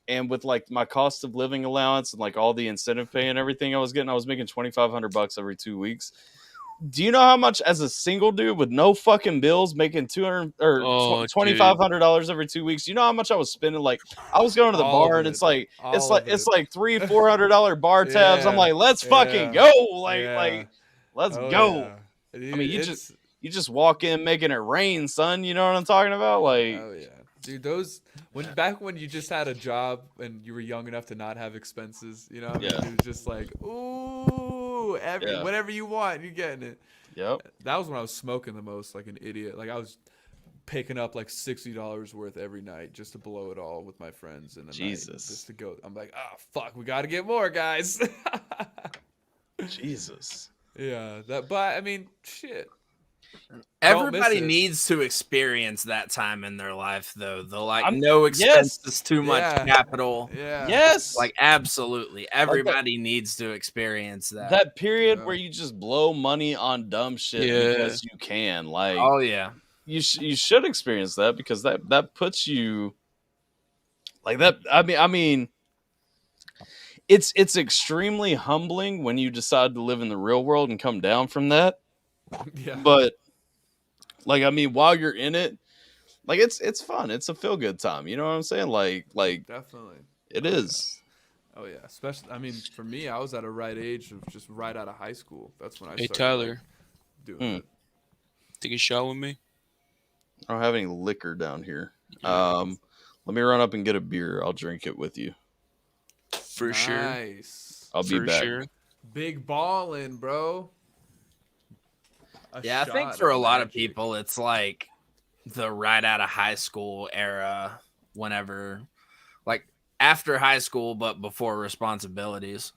B: and with like my cost of living allowance and like all the incentive pay and everything I was getting, I was making $2,500 every 2 weeks. Do you know how much as a single dude with no fucking bills making $200 or
C: Oh,
B: $2,500 every 2 weeks? You know how much I was spending? Like I was going to the
A: All of
B: bar and
A: it.
B: it's like
A: All
B: it's
A: of
B: like
A: it.
B: it's like $300-$400 bar tabs. I'm
A: Yeah,
B: like, let's fucking
A: yeah,
B: go! Like
A: yeah.
B: let's
A: Oh,
B: go!
A: yeah. Dude,
B: I mean,
A: it's-
B: you just walk in making it rain, son. You know what I'm talking about? Like,
A: Oh yeah, dude. Back when you just had a job and you were young enough to not have expenses, you know, what I mean?
B: Yeah.
A: It was just like, ooh,
B: Yeah.
A: whatever you want, you're getting it.
B: yep.
A: That was when I was smoking the most, like an idiot. Like I was picking up like $60 worth every night just to blow it all with my friends and
B: Jesus.
A: just to go. I'm like, oh fuck, we got to get more, guys.
B: Jesus.
A: Yeah, but I mean, shit.
D: Everybody
A: miss it.
D: needs to experience that time in their life, though. The like
B: I'm-
D: no
B: yes.
D: expenses, too much
A: Yeah.
D: capital.
A: Yeah.
B: Yes.
D: Like absolutely, everybody needs to experience that.
B: that period
A: Yeah.
B: where you just blow money on dumb shit
C: Yeah.
B: because you can. Like,
D: Oh yeah,
B: you should experience that because that puts you like that. I mean, it's extremely humbling when you decide to live in the real world and come down from that.
A: Yeah.
B: But like, I mean, while you're in it, like it's fun. It's a feel good time. You know what I'm saying? Like
A: Definitely.
B: it is.
A: Oh yeah, especially. I mean, for me, I was at a right age of just right out of high school. That's when I
C: Hey
A: started
C: Tyler,
A: like, doing it.
C: take a shot with me.
B: I don't have any liquor down here. Let me run up and get a beer. I'll drink it with you.
C: For sure.
A: Nice.
B: I'll be
C: For
B: back.
C: sure.
A: Big ballin', bro.
D: yeah. I think
A: shot
D: for a lot of
A: magic.
D: people, it's like the right out of high school era. Whenever, like after high school, but before responsibilities.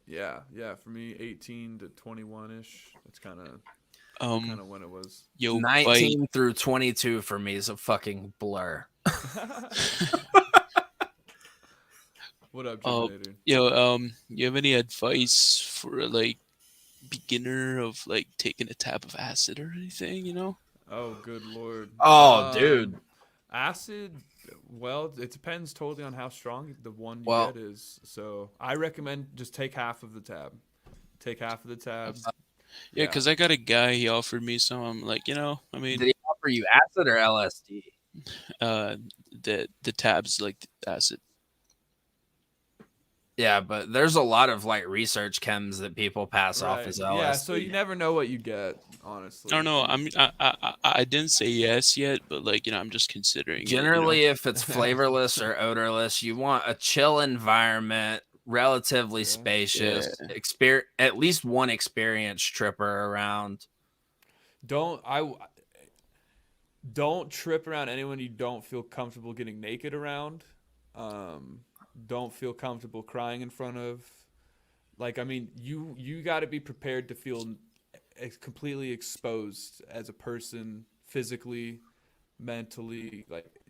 A: Yeah. For me, 18 to 21 ish. That's kind of when it was.
C: Yo,
D: 19 through 22 for me is a fucking blur.
A: What up,
C: Oh,
A: Germinator?
C: you have any advice for like beginner of like taking a tab of acid or anything? You know?
A: Oh, good lord.
D: Oh, dude.
A: Acid. Well, it depends totally on how strong the one you
D: Well-
A: get is. So I recommend just take half of the tab. take half of the tab.
C: Yeah, because I got a guy. He offered me some. I'm like, I mean,
D: Did he offer you acid or LSD?
C: the tabs like acid.
D: Yeah, but there's a lot of like research chems that people pass off
A: Right.
D: as LSD.
A: Yeah, so you never know what you get, honestly.
C: I don't know. I didn't say yes yet, but like I'm just considering.
D: Generally, if it's flavorless or odorless, you want a chill environment, relatively spacious, at least one experienced tripper around.
A: Don't trip around anyone you don't feel comfortable getting naked around. Don't feel comfortable crying in front of. Like, I mean, you got to be prepared to feel completely exposed as a person, physically, mentally. Like,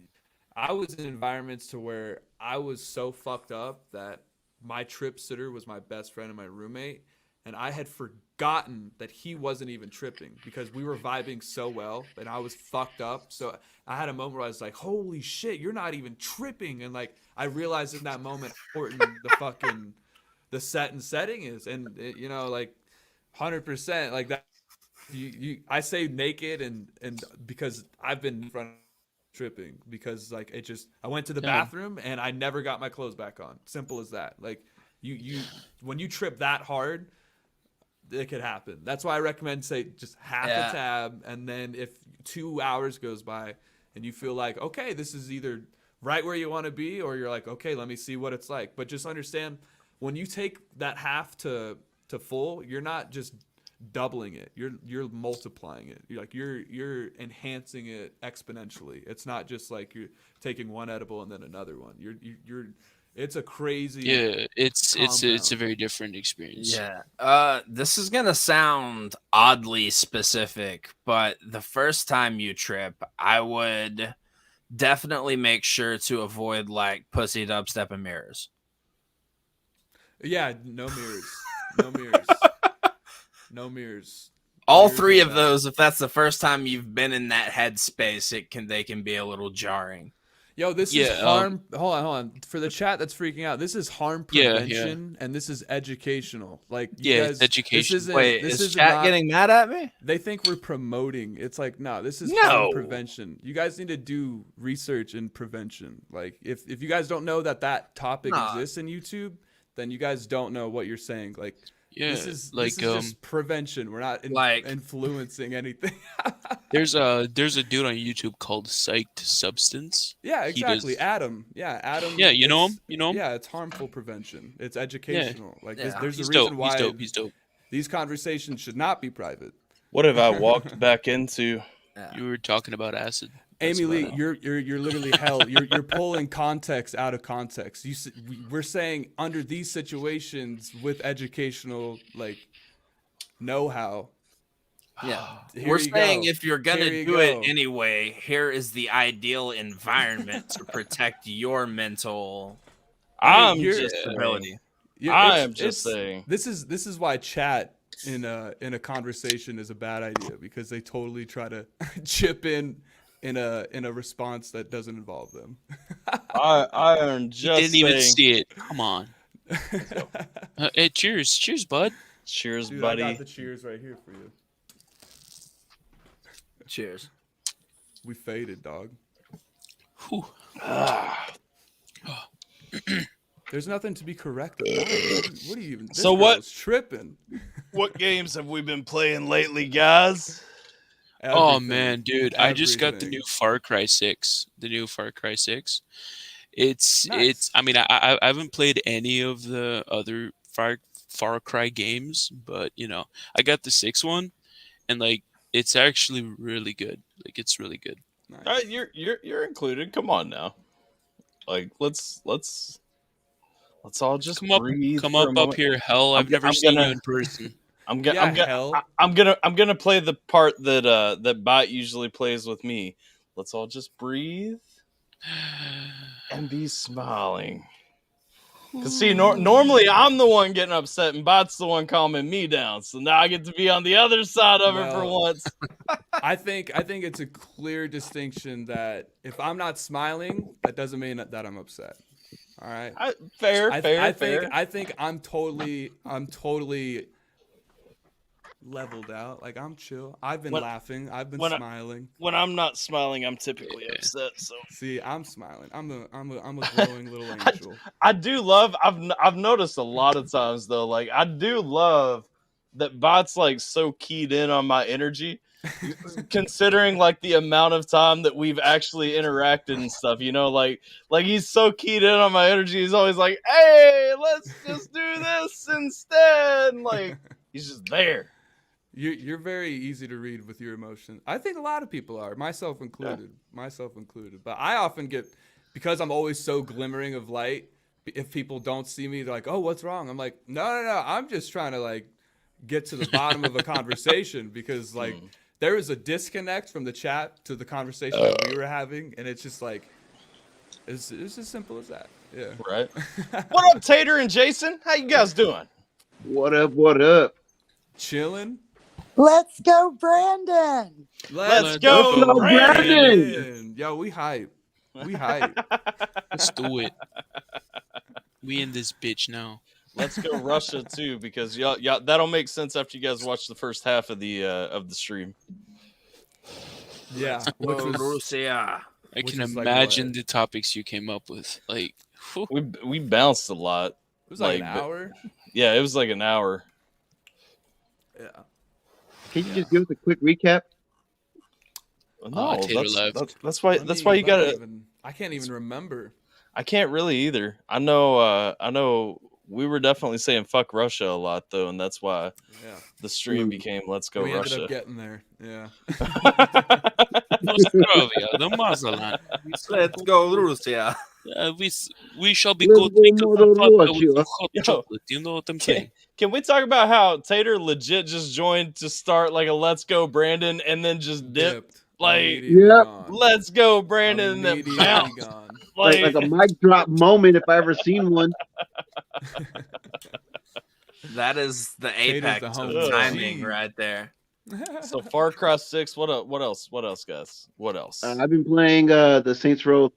A: I was in environments to where I was so fucked up that my trip sitter was my best friend and my roommate, and I had forgotten that he wasn't even tripping because we were vibing so well, and I was fucked up. So I had a moment where I was like, "Holy shit, you're not even tripping!" And like, I realized in that moment how important the set and setting is, and like 100%, like that. I say naked and because I've been in front of tripping because like I went to the bathroom and I never got my clothes back on. Simple as that. Like you when you trip that hard, it could happen. That's why I recommend say just half a tab, and then if 2 hours goes by and you feel like, okay, this is either right where you want to be, or you're like, okay, let me see what it's like. But just understand, when you take that half to full, you're not just doubling it. You're multiplying it. You're enhancing it exponentially. It's not just like you're taking one edible and then another one. You're it's a crazy
C: it's a very different experience.
D: Yeah. This is gonna sound oddly specific, but the first time you trip, I would definitely make sure to avoid like pussy, dubstep, and mirrors.
A: Yeah, no mirrors. No mirrors. No mirrs.
D: All
A: Mirrors
D: three
A: are
D: of
A: bad.
D: those, if that's the first time you've been in that headspace, they can be a little jarring.
A: Yo, this is harm. Hold on. For the chat that's freaking out, this is harm prevention, and this is educational. Like, you guys,
C: it's education.
A: This isn't,
D: Wait,
A: this
D: is
A: is
D: chat
A: not,
D: getting mad at me?
A: They think we're promoting. It's like, no, this is
D: No.
A: harm prevention. You guys need to do research in prevention. Like, if you guys don't know that topic exists in YouTube, then you guys don't know what you're saying. Like, this is just prevention. We're not influencing anything.
C: There's a dude on YouTube called Psyched Substance.
A: Yeah, exactly. Adam. Yeah, Adam.
C: Yeah, you know him?
A: Yeah, it's harmful prevention. It's educational. Like, there's
C: He's
A: a reason
C: dope.
A: why
C: He's dope.
A: These conversations should not be private.
B: What have I walked back into?
C: You were talking about acid.
A: Amy Lee, you're literally hell. You're pulling context out of context. We're saying under these situations with educational know-how.
D: Yeah, we're saying if you're gonna do it anyway, here is the ideal environment to protect your mental stability.
B: I am just saying
A: this is why chat in a conversation is a bad idea, because they totally try to chip in a response that doesn't involve them.
B: I am just
C: didn't even see it. Come on. Hey, cheers, bud.
B: Cheers,
A: Dude,
B: buddy.
A: I got the cheers right here for you.
D: Cheers.
A: We faded, dog. There's nothing to be corrected about. What are you even?
B: So what?
A: Tripping.
B: What games have we been playing lately, guys?
C: Oh man, dude! I just got the new Far Cry 6. It's
A: nice.
C: I mean, I haven't played any of the other Far Cry games, but I got the 6th one, and like it's actually really good. Like, it's really good.
A: Nice.
B: You're included. Come on now. Like, let's all just breathe.
C: Come up here, hell! I've never seen you in person.
B: I'm gonna play the part that Bot usually plays with me. Let's all just breathe and be smiling. Cause see, normally I'm the one getting upset and Bot's the one calming me down. So now I get to be on the other side of it for once.
A: I think it's a clear distinction that if I'm not smiling, that doesn't mean that I'm upset. All right.
B: Fair.
A: I think I'm totally leveled out. Like I'm chill. I've been
B: When-
A: laughing. I've been
B: when I-
A: smiling.
B: When I'm not smiling, I'm typically
C: Yeah.
B: upset. So
A: See, I'm smiling. I'm a glowing little
B: I-
A: angel.
B: I do love. I've noticed a lot of times though. Like I do love that Bot's like so keyed in on my energy, considering like the amount of time that we've actually interacted and stuff. You know, like he's so keyed in on my energy. He's always like, "Hey, let's just do this instead." And, like he's just there.
A: You're very easy to read with your emotions. I think a lot of people are, myself included. Myself included. But I often get, because I'm always so glimmering of light, if people don't see me, they're like, "Oh, what's wrong?" I'm like, no. I'm just trying to like get to the bottom of a conversation because like there is a disconnect from the chat to the conversation that we were having, and it's just like it's as simple as that. Yeah.
B: Right. What up, Tater and Jason? How you guys doing?
E: What up? What up?
A: Chilling.
F: Let's go, Brandon.
B: Let's go,
E: go,
A: Brandon. Yo, we hype. We hype.
C: Let's do it. We in this bitch now.
B: Let's go Russia too, because y'all that'll make sense after you guys watch the first half of the stream.
A: Yeah. Which
D: Go
A: was,
D: Russia.
C: I
A: Which
C: can
A: is like
C: imagine
A: what?
C: the topics you came up with. Like, whew.
B: We bounced a lot.
A: it was like an
B: like,
A: hour.
B: Yeah, it was like an hour.
A: Yeah.
E: Can you just give us a quick recap?
B: No,
C: Tater left.
B: that's why you gotta.
A: I can't even remember.
B: I can't really either. I know. We were definitely saying "fuck Russia" a lot though, and that's why
A: Yeah.
B: the stream became "Let's Go
A: We ended
B: Russia."
A: up getting there. Yeah.
C: Australia, the motherland.
D: Let's go Russia.
C: We shall be
E: Let's
C: good.
E: go
C: Make a
E: Mother
C: vodka with
E: Russia.
C: some hot
B: Yo.
C: chocolate. You know what I'm saying?
B: Can we talk about how Tater legit just joined to start like a "Let's Go Brandon" and then just dipped? Like,
A: Immediately
E: Yep.
A: gone.
B: "Let's go Brandon" and then
A: Immediately
B: bounce.
A: gone.
E: Like a mic drop moment if I ever seen one.
D: That is the
A: Tater's
D: apex
A: the
D: of
A: home
D: timing
A: team.
D: right there.
B: So Far Cry 6. What else? What else, guys? What else?
E: I've been playing the Saints Row.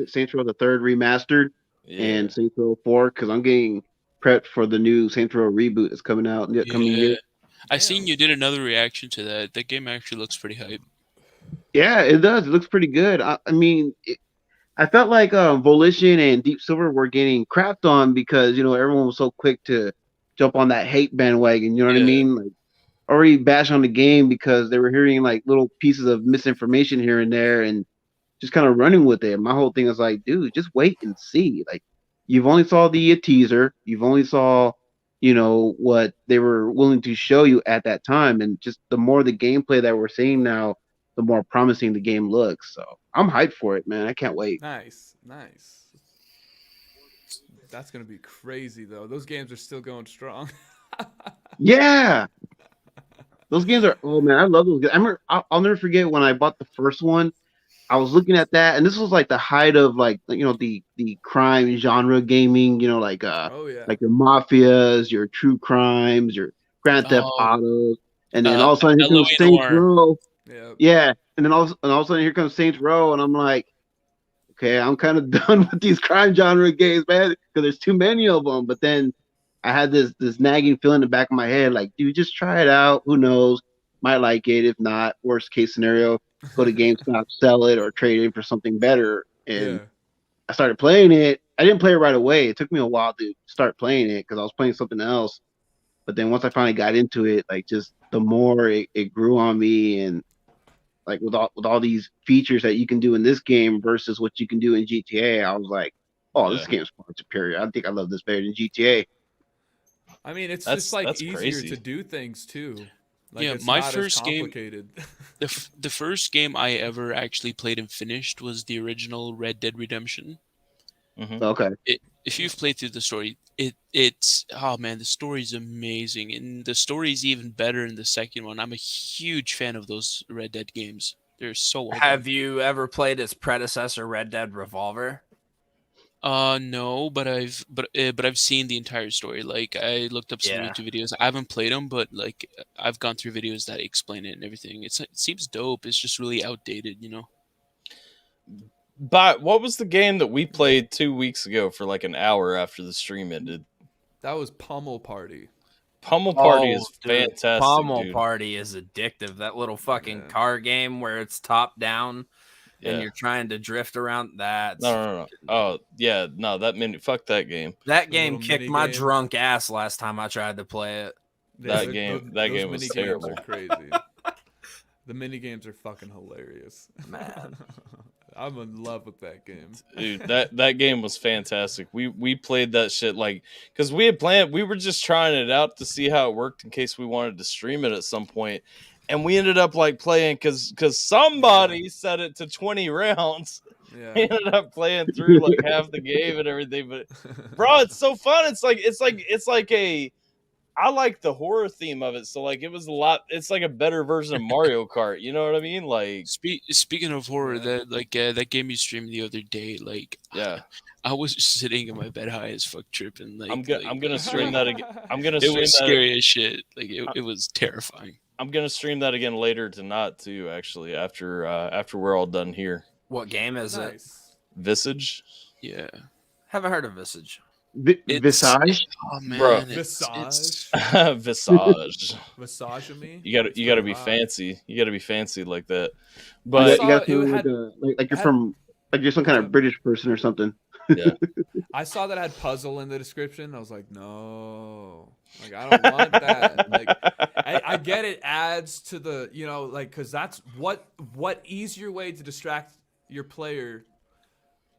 E: Saints Row the third remastered and Saints Row 4 because I'm getting prepped for the new Saints Row reboot that's coming out in the coming year.
C: I seen you did another reaction to that. That game actually looks pretty hype.
E: Yeah, it does. It looks pretty good. I mean, I felt like Volition and Deep Silver were getting crapped on because everyone was so quick to jump on that hate bandwagon. You know what I mean? Like already bash on the game because they were hearing like little pieces of misinformation here and there and just kind of running with it. My whole thing is like, dude, just wait and see. Like you've only saw the teaser, you've only saw what they were willing to show you at that time, and just the more the gameplay that we're seeing now, the more promising the game looks. So I'm hyped for it, man. I can't wait.
A: Nice. That's gonna be crazy though. Those games are still going strong.
E: Yeah, those games are. Oh man, I love those games. I'll never forget when I bought the first one. I was looking at that, and this was like the height of like the crime genre gaming. Like
A: Oh yeah.
E: like your mafias, your true crimes, your Grand Theft Autos, and then all of a sudden here comes
C: L.A.
E: Saints
C: Noir.
E: Row.
A: Yeah.
E: Yeah, and then all of a sudden here comes Saints Row, and I'm like, okay, I'm kind of done with these crime genre games, man, because there's too many of them. But then I had this nagging feeling in the back of my head, like, dude, just try it out. Who knows? Might like it. If not, worst case scenario, go to GameStop, sell it, or trade it for something better. And
A: Yeah.
E: I started playing it. I didn't play it right away. It took me a while to start playing it because I was playing something else. But then once I finally got into it, like just the more it grew on me, and like with all these features that you can do in this game versus what you can do in GTA, I was like, oh, this game's far superior. I think I love this better than GTA.
A: I mean, it's
B: That's-
A: just like
B: that's
A: easier
B: crazy.
A: to do things too. Like,
C: Yeah,
A: it's
C: my
A: not as
C: first game-
A: complicated.
C: The first game I ever actually played and finished was the original Red Dead Redemption.
E: Okay.
C: If you've played through the story, it's oh man, the story's amazing, and the story's even better in the second one. I'm a huge fan of those Red Dead games. They're so well
D: Have you ever played its predecessor, Red Dead Revolver?
C: No, but I've seen the entire story. Like I looked up some
D: Yeah.
C: YouTube videos. I haven't played them, but like I've gone through videos that explain it and everything. It seems dope. It's just really outdated, you know.
B: But what was the game that we played 2 weeks ago for like an hour after the stream ended?
A: That was Pummel Party.
B: Pummel Party is
D: dude,
B: fantastic,
D: Pommel
B: dude.
D: Party is addictive. That little fucking
A: Yeah.
D: car game where it's top down and
B: Yeah.
D: you're trying to drift around. That's
B: No. Oh, yeah. No, fuck that game.
D: that
A: The
D: game
A: little
D: kicked
A: mini
D: my
A: game.
D: drunk ass last time I tried to play it.
B: That game
A: those
B: was
A: mini
B: terrible.
A: games are crazy. The mini games are fucking hilarious.
D: Man.
A: I'm in love with that game.
B: Dude, that game was fantastic. We played that shit like because we were just trying it out to see how it worked in case we wanted to stream it at some point. And we ended up like playing because somebody set it to 20 rounds.
A: Yeah.
B: We ended up playing through like half the game and everything. But bro, it's so fun. It's like a I like the horror theme of it. So like it was a lot. It's like a better version of Mario Kart. You know what I mean? Like
C: Speaking of horror,
A: Yeah.
C: that game you streamed the other day, like
B: yeah,
C: I was just sitting in my bed high as fuck tripping. Like
B: I'm gonna stream that again. I'm gonna
C: It
B: stream
C: was
B: that.
C: scary as shit. Like it was terrifying.
B: I'm gonna stream that again later tonight too. Actually, after we're all done here.
D: What game is it?
A: Nice.
B: Visage,
C: Yeah.
D: Haven't heard of Visage.
C: It's-
E: Visage.
C: Oh man,
B: Bro.
A: Visage.
B: Visage.
A: Massage me.
B: You
A: That's
B: gotta
A: pretty
B: be
A: hot.
B: fancy. You gotta be fancy like that.
E: You
B: But
A: saw
E: got
A: it
E: to
A: had-
E: like you're
A: had-
E: from like you're some kind
A: What's
E: of
A: up?
E: British person or something.
A: I saw that had puzzle in the description. I was like, no, like I don't want that. Like I get it adds to the like because that's what easier way to distract your player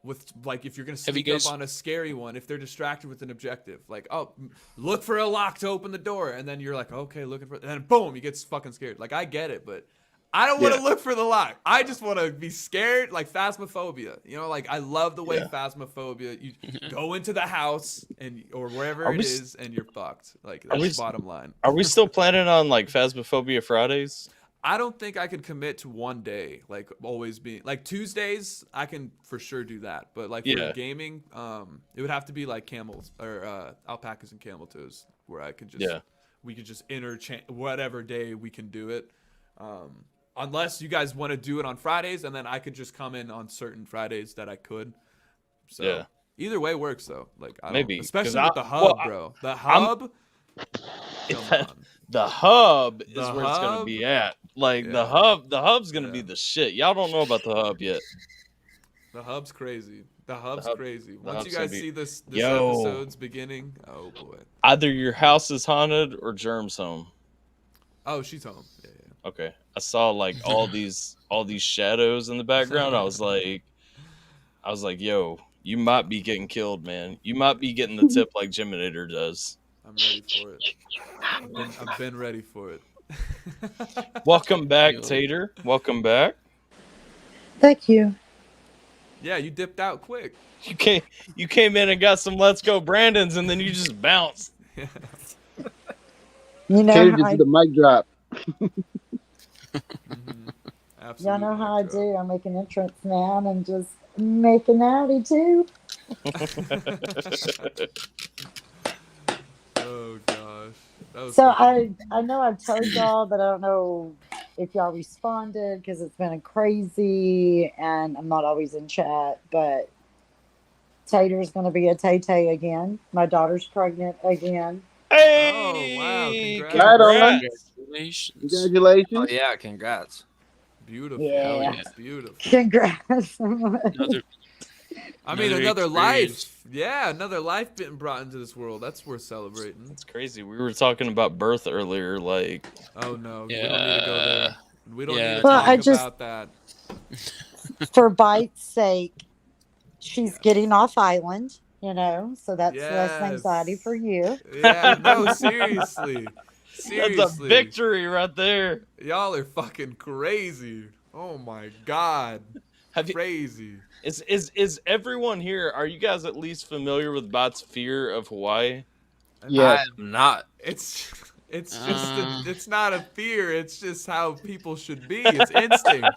A: with like if you're gonna
C: Have you
A: sneak
C: guys-
A: up on a scary one if they're distracted with an objective like look for a lock to open the door and then you're like okay looking for and then boom you get fucking scared like I get it but I don't want to look for the lock. I just want to be scared, like Phasmophobia. Like I love the way Phasmophobia. You go into the house or wherever
B: Are
A: it
B: we
A: is, and you're fucked. Like
B: Are
A: that's
B: we
A: the bottom line.
B: are we still planning on like Phasmophobia Fridays?
A: I don't think I could commit to one day, like always being like Tuesdays. I can for sure do that, but like
B: Yeah.
A: for gaming, it would have to be like camels or alpacas and cameltoes, where I could just we could just interchange whatever day we can do it. Unless you guys want to do it on Fridays, and then I could just come in on certain Fridays that I could. So
B: Yeah.
A: either way works though. Like I don't,
B: Maybe,
A: especially
B: 'cause
A: with the hub,
B: well,
A: bro. The hub. Come on.
B: The hub is
A: The
B: where it's gonna
A: hub?
B: be at. Like
A: Yeah.
B: the hub's gonna be
A: Yeah.
B: the shit. Y'all don't know about the hub yet.
A: The hub's crazy. The hub's
B: hub-
A: crazy.
B: the
A: Once
B: hub's
A: you
B: gonna
A: guys
B: be-
A: see this
B: Yo.
A: episode's beginning, oh boy.
B: Either your house is haunted or Germ's home.
A: Oh, she's home. Yeah.
B: Okay. I saw like all these shadows in the background. I was like, yo, you might be getting killed, man. You might be getting the tip like Geminator does.
A: I'm ready for it. I've been ready for it.
B: Welcome back,
C: Yo.
B: Tater. Welcome back.
F: Thank you.
A: Yeah, you dipped out quick.
B: You came in and got some Let's Go Brandons, and then you just bounced.
F: You know,
E: Tater
F: how
E: just
F: I,
E: did the mic drop.
A: Absolutely.
F: y'all know how I
A: mic drop.
F: do. I make an entrance now and just make an attitude.
A: Oh gosh. That was
F: So
A: fucking-
F: I know I've told y'all, but I don't know if y'all responded because it's been a crazy and I'm not always in chat, but Tater's going to be a Tay-Tay again. My daughter's pregnant again.
B: Hey!
A: Oh, wow, congrats.
E: Right on.
C: Congratulations.
E: Congratulations.
D: Oh yeah, congrats.
A: beautiful.
F: Yeah.
A: It's beautiful.
F: Congrats.
C: Another
A: I mean,
C: Another
A: another life.
C: experience.
A: Yeah, another life being brought into this world. That's worth celebrating.
B: It's crazy. We were talking about birth earlier. Like,
A: Oh no, we don't need to go there. We don't
C: Yeah.
A: need to
F: Well,
A: talk
F: I just-
A: about that.
F: For Byte's sake, she's getting off island, so that's less
A: Yes.
F: anxiety for you.
A: Yeah, no, seriously. Seriously.
B: that's a victory right there.
A: Y'all are fucking crazy. Oh my god.
B: Have you?
A: Crazy.
B: Is everyone here? Are you guys at least familiar with Bot's fear of Hawaii?
E: Yes.
D: I'm not.
A: It's just it's not a fear, it's just how people should be. It's instinct.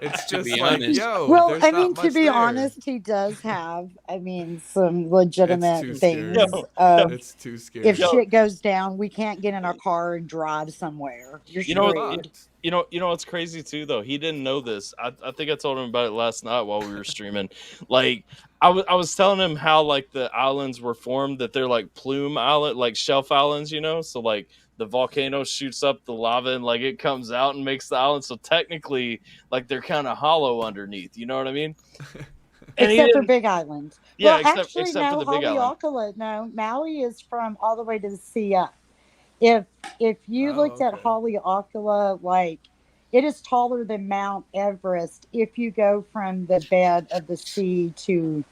A: It's
C: To
A: just
C: be
A: like,
C: honest.
A: yo.
F: Well,
A: there's
F: I
A: not
F: mean, to
A: much
F: be
A: there.
F: honest, he does have, some
A: too
F: legitimate
A: scary.
F: things.
A: It's too scary.
F: If shit goes down, we can't get in our car and drive somewhere. You're
B: You know what-
F: screwed.
B: You know what's crazy too though? He didn't know this. I think I told him about it last night while we were streaming. Like I was telling him how like the islands were formed, that they're like plume island, like shelf islands, you know? So like the volcano shoots up the lava and like it comes out and makes the island. So technically like they're kind of hollow underneath, you know what I mean? And he
F: Except for
B: didn't-
F: Big Island.
B: Yeah,
F: Well,
B: except for
F: no,
B: the Big Island.
F: Haleakala, no. Maui is from all the way to the sea up. If you
A: Oh,
F: looked at
A: okay.
F: Haleakala, like it is taller than Mount Everest if you go from the bed of the sea to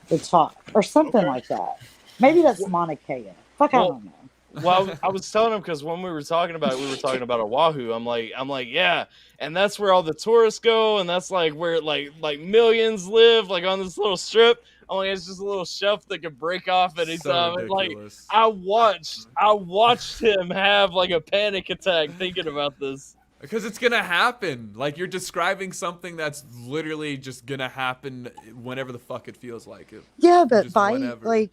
F: the top, or something
B: Okay.
F: like that. Maybe that's Mauna Kea. Fuck, I
B: Well,
F: don't know.
B: Well, I was telling him because when we were talking about Oahu. I'm like, yeah, and that's where all the tourists go, and that's like where like millions live, like on this little strip. I'm like, it's just a little shelf that could break off anytime.
A: So
B: And, like,
A: ridiculous.
B: I watched him have like a panic attack thinking about this.
A: Because it's gonna happen. Like, you're describing something that's literally just gonna happen whenever the fuck it feels like it.
F: Yeah, but
A: Just
F: by
A: whenever.
F: like,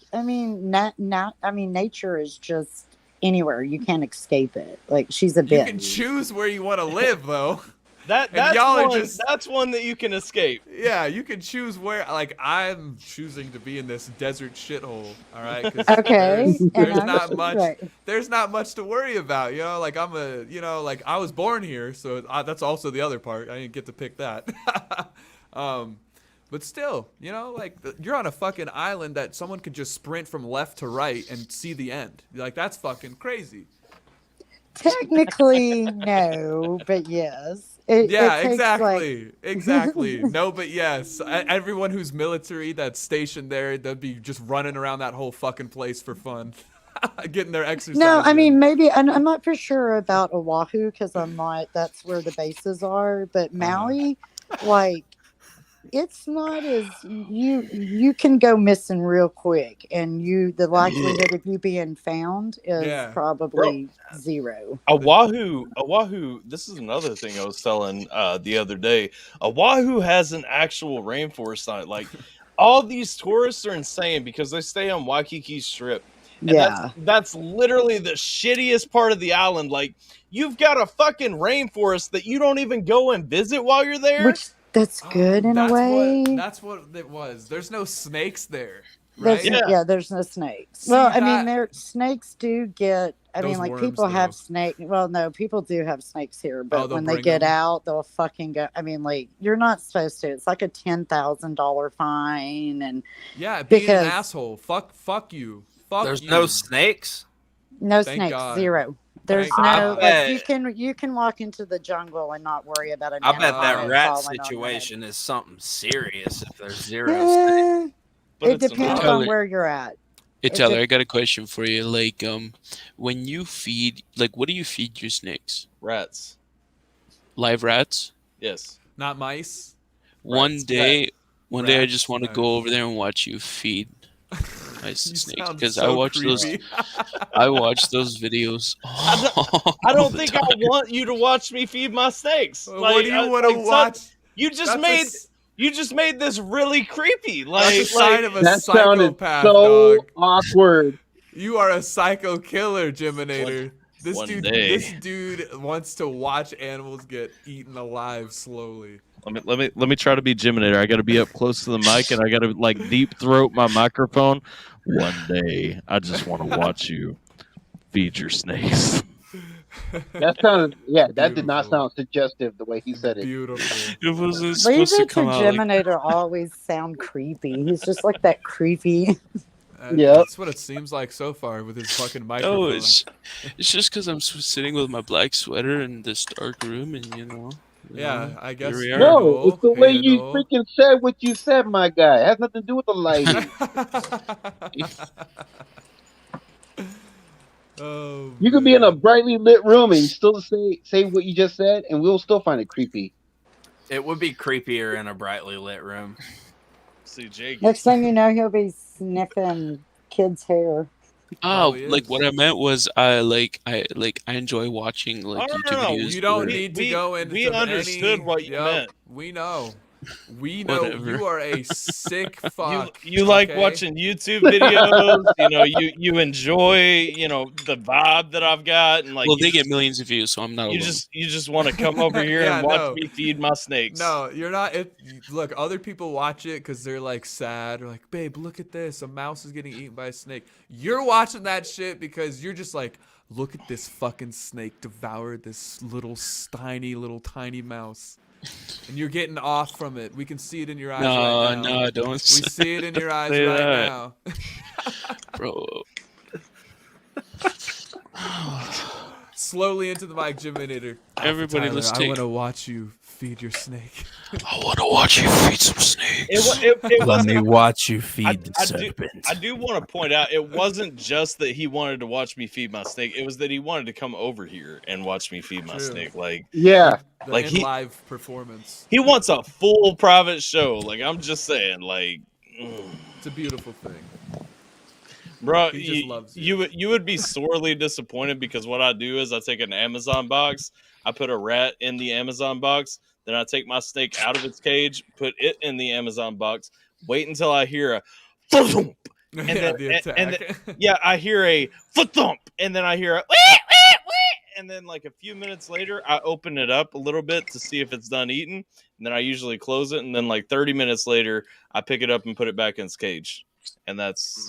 F: nature is just anywhere. You can't escape it. Like, she's a
A: You
F: bitch.
A: can choose where you want to live, though.
B: That's
A: y'all are
B: one.
A: just-
B: That's one that you can escape.
A: Yeah, you can choose where. Like, I'm choosing to be in this desert shithole. All right. 'Cause
F: Okay,
A: There's
F: and
A: not much.
F: right.
A: There's not much to worry about. You know, like like I was born here, so that's also the other part. I didn't get to pick that. But still, like you're on a fucking island that someone could just sprint from left to right and see the end. Like, that's fucking crazy.
F: Technically, no, but yes.
A: Yeah,
F: it takes,
A: exactly. Exactly. No, but yes. Everyone who's military that's stationed there, they'd be just running around that whole fucking place for fun. Getting their exercise.
F: No, I
A: in.
F: mean, maybe, and I'm not for sure about Oahu because that's where the bases are, but Maui, like, it's not as you can go missing real quick, and the likelihood of you being found is
A: Yeah.
F: probably zero.
B: Oahu. This is another thing I was telling the other day. Oahu has an actual rainforest on it. Like, all these tourists are insane because they stay on Waikiki Strip. And
F: Yeah.
B: that's literally the shittiest part of the island. Like, you've got a fucking rainforest that you don't even go and visit while you're there.
F: Which that's good in a way.
A: That's what it was. There's no snakes there, right?
F: There's no snakes.
A: See,
F: Well, I mean, snakes do get. I mean,
A: Those
F: like
A: worms,
F: people have
A: though.
F: snake. Well, no, people do have snakes here, but
A: they'll
F: when they
A: bring
F: get
A: them?
F: out, they'll fucking go. I mean, like you're not supposed to. It's like a $10,000 fine, and
A: Yeah, being
F: because-
A: an asshole. Fuck you. Fuck
D: There's
A: you.
D: no snakes.
F: no
A: Thank
F: snakes,
A: God.
F: zero. There's
A: Thank
F: no
D: God.
F: like you can walk into the jungle and not worry about an
D: I bet
F: animal
D: that rat
F: falling on your head.
D: situation is something serious if there's zero snakes.
F: Eh,
B: But
F: it
B: it's
F: depends
B: another-
F: on where you're at.
C: Hey
F: It's
C: Tyler,
F: a-
C: I got a question for you. Like, when you feed, like, what do you feed your snakes?
B: Rats.
C: Live rats?
B: Yes.
A: Not mice.
C: One
B: Rats.
C: day I
A: Rats,
C: just want to
A: nice.
C: go over there and watch you feed mice
A: You
C: and snakes
A: sound
C: because
A: so
C: I watch those.
A: creepy.
C: I watch those videos.
B: I don't think I want you to watch me feed my snakes.
A: What do you want to watch?
B: You just
A: That's
B: made this really creepy.
A: That's
B: Like,
A: a sign of a
E: That sounded
A: psychopath,
E: so
A: dog.
E: awkward.
A: You are a psycho killer, Geminator.
B: One day.
A: This dude wants to watch animals get eaten alive slowly.
B: let me try to be Geminator. I got to be up close to the mic and I got to like deep throat my microphone. One day, I just want to watch you feed your snakes.
E: That sounded, that did not
A: Beautiful.
E: sound suggestive the way he said it.
A: Beautiful.
C: It wasn't
F: Leave
C: supposed to
F: it to
C: come out like
F: Geminator always sound creepy. He's just like that creepy.
E: Yep.
A: That's what it seems like so far with his fucking microphone.
C: no, it's just because I'm sitting with my black sweater in this dark room, and
A: Yeah, I guess.
C: Here we are.
E: No, it's the way you
A: Hello.
E: freaking said what you said, my guy. It has nothing to do with the lighting.
A: Oh,
E: You could be in a
A: man.
E: brightly lit room and still say what you just said, and we'll still find it creepy.
D: It would be creepier in a brightly lit room.
B: See, Jake.
F: Next thing you know, he'll be sniffing kids' hair.
C: Oh,
A: Probably
C: like
A: is.
C: what I meant was I enjoy watching like
B: Oh,
C: YouTube
B: no,
C: videos.
A: You don't
C: where-
A: need to go into
B: we understood
A: any.
B: what you
A: Yep,
B: meant.
A: we know. We know
C: Whatever.
A: you are a sick fuck.
B: You like
A: okay?
B: watching YouTube videos, you enjoy, the vibe that I've got, and like
C: Well, they get millions of views, so I'm not
B: you
C: alone.
B: just want to come over here
A: Yeah,
B: and watch
A: no.
B: me feed my snakes.
A: No, you're not. Look, other people watch it because they're like sad. Or like, babe, look at this. A mouse is getting eaten by a snake. You're watching that shit because you're just like, look at this fucking snake devour this little tiny mouse. And you're getting off from it. We can see it in your eyes right now.
C: No, don't
A: We see it in your eyes
B: Say
A: right
B: that.
A: now.
C: bro.
A: Slowly into the mic, Jiminator.
C: Everybody,
A: Tyler,
C: let's
A: I
C: take.
A: want to watch you feed your snake.
C: I want to watch you feed some snakes.
B: It
D: Let
B: wasn't.
D: me watch you feed the
B: I
D: serpent.
B: do want to point out, it wasn't just that he wanted to watch me feed my snake. It was that he wanted to come over here and watch me feed my
A: True.
B: snake. Like
E: Yeah.
A: The
B: Like he-
A: live performance.
B: he wants a full private show. Like I'm just saying, like.
A: It's a beautiful thing.
B: Bro,
A: He just loves you.
B: you would be sorely disappointed because what I do is I take an Amazon box, I put a rat in the Amazon box, then I take my snake out of its cage, put it in the Amazon box, wait until I hear a thump,
A: And
B: then-
A: the attack.
B: and yeah, I hear a foot thump, and then I hear a wee, wee, wee, and then like a few minutes later, I open it up a little bit to see if it's done eating, and then I usually close it, and then like 30 minutes later, I pick it up and put it back in its cage, and that's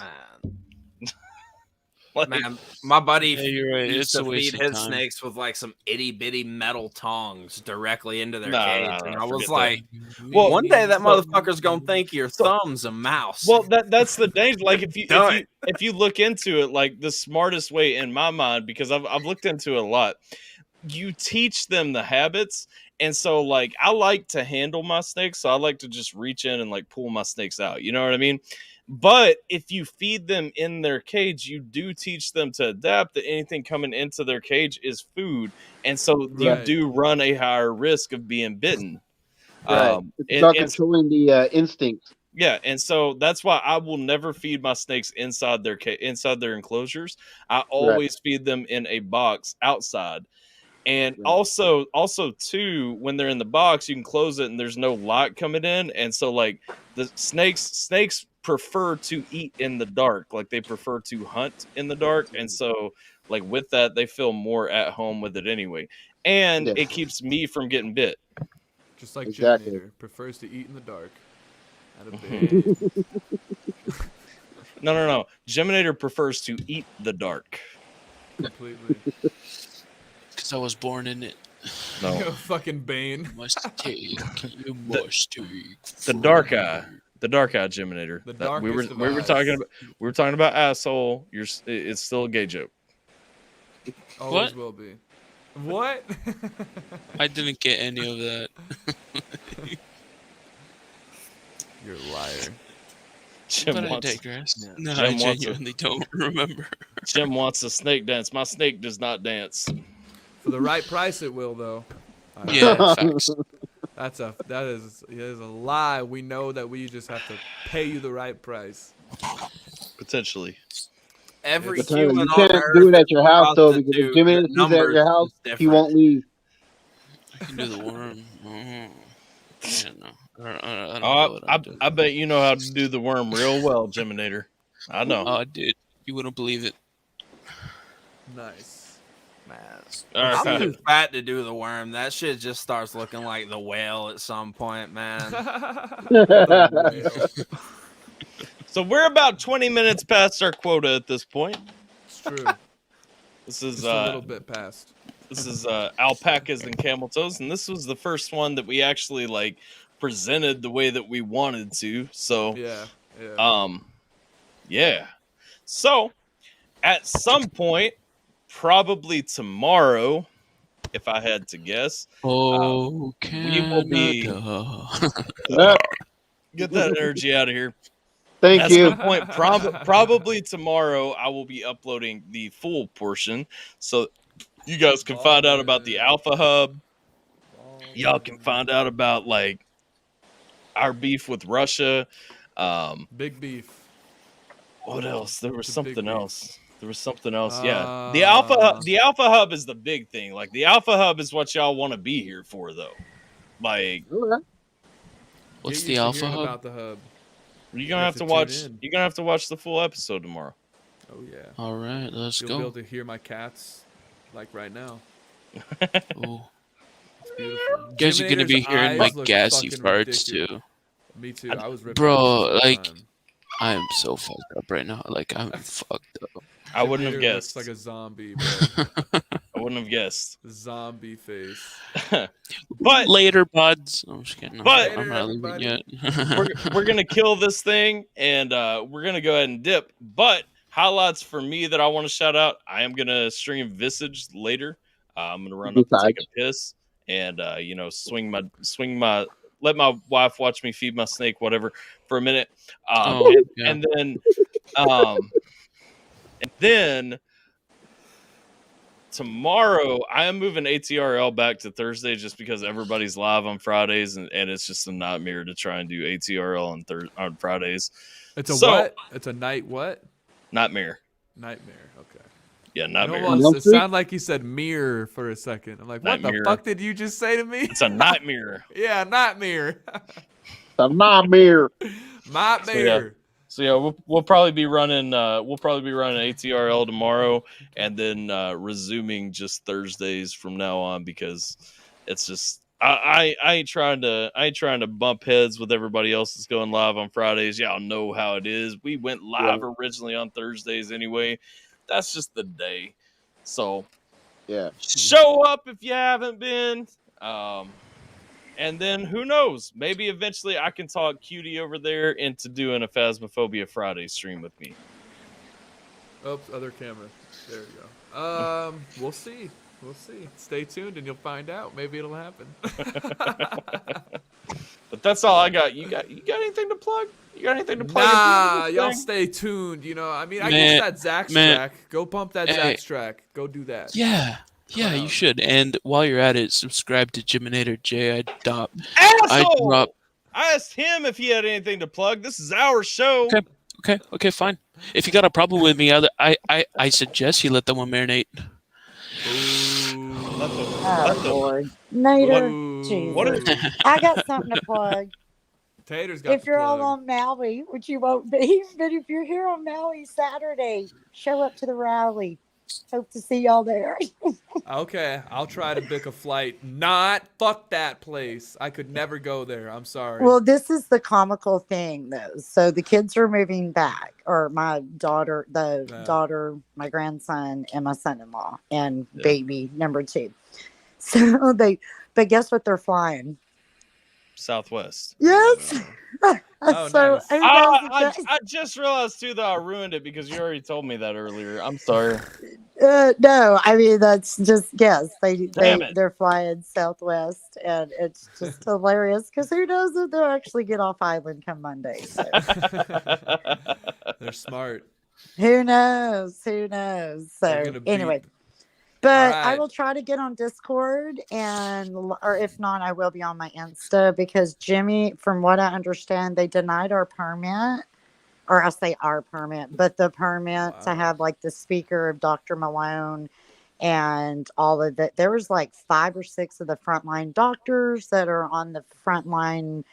B: like,
D: Man, my buddy
C: Yeah, you're right.
D: used
C: It's a
D: to
C: waste
D: feed
C: of
D: his
C: time.
D: snakes with like some itty bitty metal tongs directly into their
B: Nah,
D: cage.
B: nah,
D: And
B: nah,
D: I was
B: forget
D: like,
B: Well,
D: one day that
B: so-
D: motherfucker's gonna think your thumb's a mouse.
B: Well, that's the danger. Like if you
D: Done it.
B: if you look into it, like the smartest way in my mind, because I've looked into it a lot, you teach them the habits. And so like I like to handle my snakes, so I like to just reach in and like pull my snakes out. You know what I mean? But if you feed them in their cage, you do teach them to adapt that anything coming into their cage is food. And so you
A: Right.
B: do run a higher risk of being bitten.
E: Right. It's
B: and-
E: about
B: and-
E: controlling the instincts.
B: Yeah, and so that's why I will never feed my snakes inside their enclosures. I always feed them in a box outside. And
E: Right.
B: also too, when they're in the box, you can close it and there's no light coming in. And so like the snakes prefer to eat in the dark, like they prefer to hunt in the dark. And so like with that, they feel more at home with it anyway. And
E: Yeah.
B: it keeps me from getting bit.
A: Just like
E: Exactly.
A: Jiminator prefers to eat in the dark. At a big.
B: No. Geminator prefers to eat the dark.
A: Completely.
C: Because I was born in it.
B: No.
A: Fucking Bane.
C: Must take. You must take.
B: The dark eye. The dark eye Geminator.
A: The
B: That- we
A: darkest of
B: were
A: eyes.
B: talking about asshole. It's still a gay joke.
A: Always
C: What?
A: will be. What?
C: I didn't get any of that.
A: You're a liar.
B: Jim
C: But I
B: wants,
C: digress.
A: Yeah.
C: No,
B: Jim
C: I
B: wants a-
C: genuinely don't remember.
B: Jim wants a snake dance. My snake does not dance.
A: For the right price, it will though.
C: Yeah, facts.
A: That is a lie. We know that we just have to pay you the right price.
B: Potentially.
D: Every
A: But
E: Tyler,
D: human
E: you
D: on
E: can't
D: Earth
E: do it at your house though, because
D: constitute
E: if Jimmy sees it at
D: numbers
E: your house,
D: is
E: he
D: different.
E: won't leave.
C: I can do the worm. Yeah, no. I don't know
B: Oh,
C: what I'm doing.
B: I bet you know how to do the worm real well, Geminator. I know.
C: Oh, dude. You wouldn't believe it.
A: Nice.
D: Man,
B: All right,
D: I'm
B: Pat.
D: too fat to do the worm. That shit just starts looking like the whale at some point, man.
B: So we're about 20 minutes past our quota at this point.
A: It's true.
B: This is
A: Just a little bit past.
B: This is Alpacas and Cameltoes, and this was the first one that we actually like presented the way that we wanted to. So
A: Yeah.
B: yeah. So at some point, probably tomorrow, if I had to guess,
C: Oh,
B: we will be-
C: Canada.
E: Yep.
B: get that energy out of here.
E: Thank
B: At
E: you.
B: some point, probably tomorrow, I will be uploading the full portion, so you guys can find out about the Alpha Hub. Y'all can find out about like our beef with Russia.
A: Big beef.
B: What else? There was
A: It's a big
B: something
A: beef.
B: else. There was something else. Yeah. The Alpha Hub is the big thing. Like the Alpha Hub is what y'all want to be here for though. Like
C: What's
A: Get
C: the
A: used to
C: Alpha
A: hearing
C: Hub?
A: about the hub.
B: you're gonna have to
A: tune
B: watch
A: in.
B: you're gonna have to watch the full episode tomorrow.
A: Oh yeah.
C: All right, let's
A: You'll be able
C: go.
A: to hear my cats like right now.
C: Ooh.
A: It's beautiful.
C: You guys are gonna be
A: Jiminator's
C: hearing my
A: eyes look
C: gassy
A: fucking
C: farts
A: ridiculous.
C: too.
A: Me too. I was ripping
C: Bro,
A: those all the
C: like,
A: time.
C: I am so fucked up right now. Like I'm fucked up.
B: I wouldn't have
A: Jiminator
B: guessed.
A: Looks like a zombie, bro.
B: I wouldn't have guessed.
A: Zombie face.
B: But
C: Later, buds. I'm just kidding.
B: But-
C: I'm not leaving
A: Later,
C: yet.
B: we're gonna kill this thing and we're gonna go ahead and dip. But highlights for me that I want to shout out. I am gonna stream Visage later. I'm gonna run up and take a piss and let my wife watch me feed my snake, whatever, for a minute.
C: Yeah.
B: And then tomorrow I am moving ATRL back to Thursday just because everybody's live on Fridays and it's just a nightmare to try and do ATRL on Fridays.
A: It's a
B: So-
A: what? It's a night what?
B: Nightmare.
A: Nightmare. Okay.
B: Yeah,
A: It
B: nightmare.
A: almost, it sounded like he said mirror for a second. I'm like, what
B: Nightmare.
A: the fuck did you just say to me?
B: It's a nightmare.
A: Yeah, nightmare.
E: The nightmare.
A: Nightmare.
B: So yeah, we'll probably be running ATRL tomorrow, and then resuming just Thursdays from now on because it's just I ain't trying to bump heads with everybody else that's going live on Fridays. Y'all know how it is. We went live originally on Thursdays anyway. That's just the day. So
E: Yeah.
B: show up if you haven't been. And then who knows? Maybe eventually I can talk Cutie over there into doing a Phasmophobia Friday stream with me.
A: Oops, other camera. There you go. We'll see. We'll see. Stay tuned and you'll find out. Maybe it'll happen.
B: But that's all I got. You got anything to plug? You got anything to plug?
A: Nah,
B: into
A: y'all
B: this thing?
A: stay tuned. You know, I mean, I
C: Man,
A: guess that Zax
C: man.
A: track. Go bump that
C: Hey.
A: Zax track. Go do that.
C: Yeah, you
A: out.
C: should. And while you're at it, subscribe to Jiminator J. I
B: Asshole!
C: drop.
B: I asked him if he had anything to plug. This is our show.
C: Okay, fine. If you got a problem with me, I suggest you let that one marinate.
A: Ooh.
F: Oh, Lord. Nader,
A: Ooh.
F: Jesus.
B: What is-
F: I got something to plug.
A: Tater's got
F: If
A: the
F: you're all
A: plug.
F: on Maui, which you won't be, but if you're here on Maui Saturday, show up to the rally. Hope to see y'all there.
A: Okay, I'll try to book a flight. Fuck that place. I could never go there. I'm sorry.
F: Well, this is the comical thing, though. So the kids are moving back, or my daughter, my grandson, and my son-in-law, and
B: Yeah.
F: baby number 2. So but guess what? They're flying.
B: Southwest.
F: Yes.
A: Oh,
F: So
A: nice.
F: who knows if
B: I just realized too that I ruined it because you already told me that earlier. I'm sorry.
F: no, I mean that's just guess.
B: Damn it.
F: They're flying Southwest, and it's just hilarious because who knows if they'll actually get off island come Monday. So.
A: They're smart.
F: Who knows? Who knows?
A: They're
F: So
A: gonna
F: anyway,
A: beat-
F: but
A: All
F: I
A: right.
F: will try to get on Discord or if not, I will be on my Insta because Jimmy, from what I understand, they denied our permit, or I say our permit, but the permit to
A: Wow.
F: have like the speaker of Dr. Malone and all of that. There was like 5 or 6 of the frontline doctors that are on the frontline,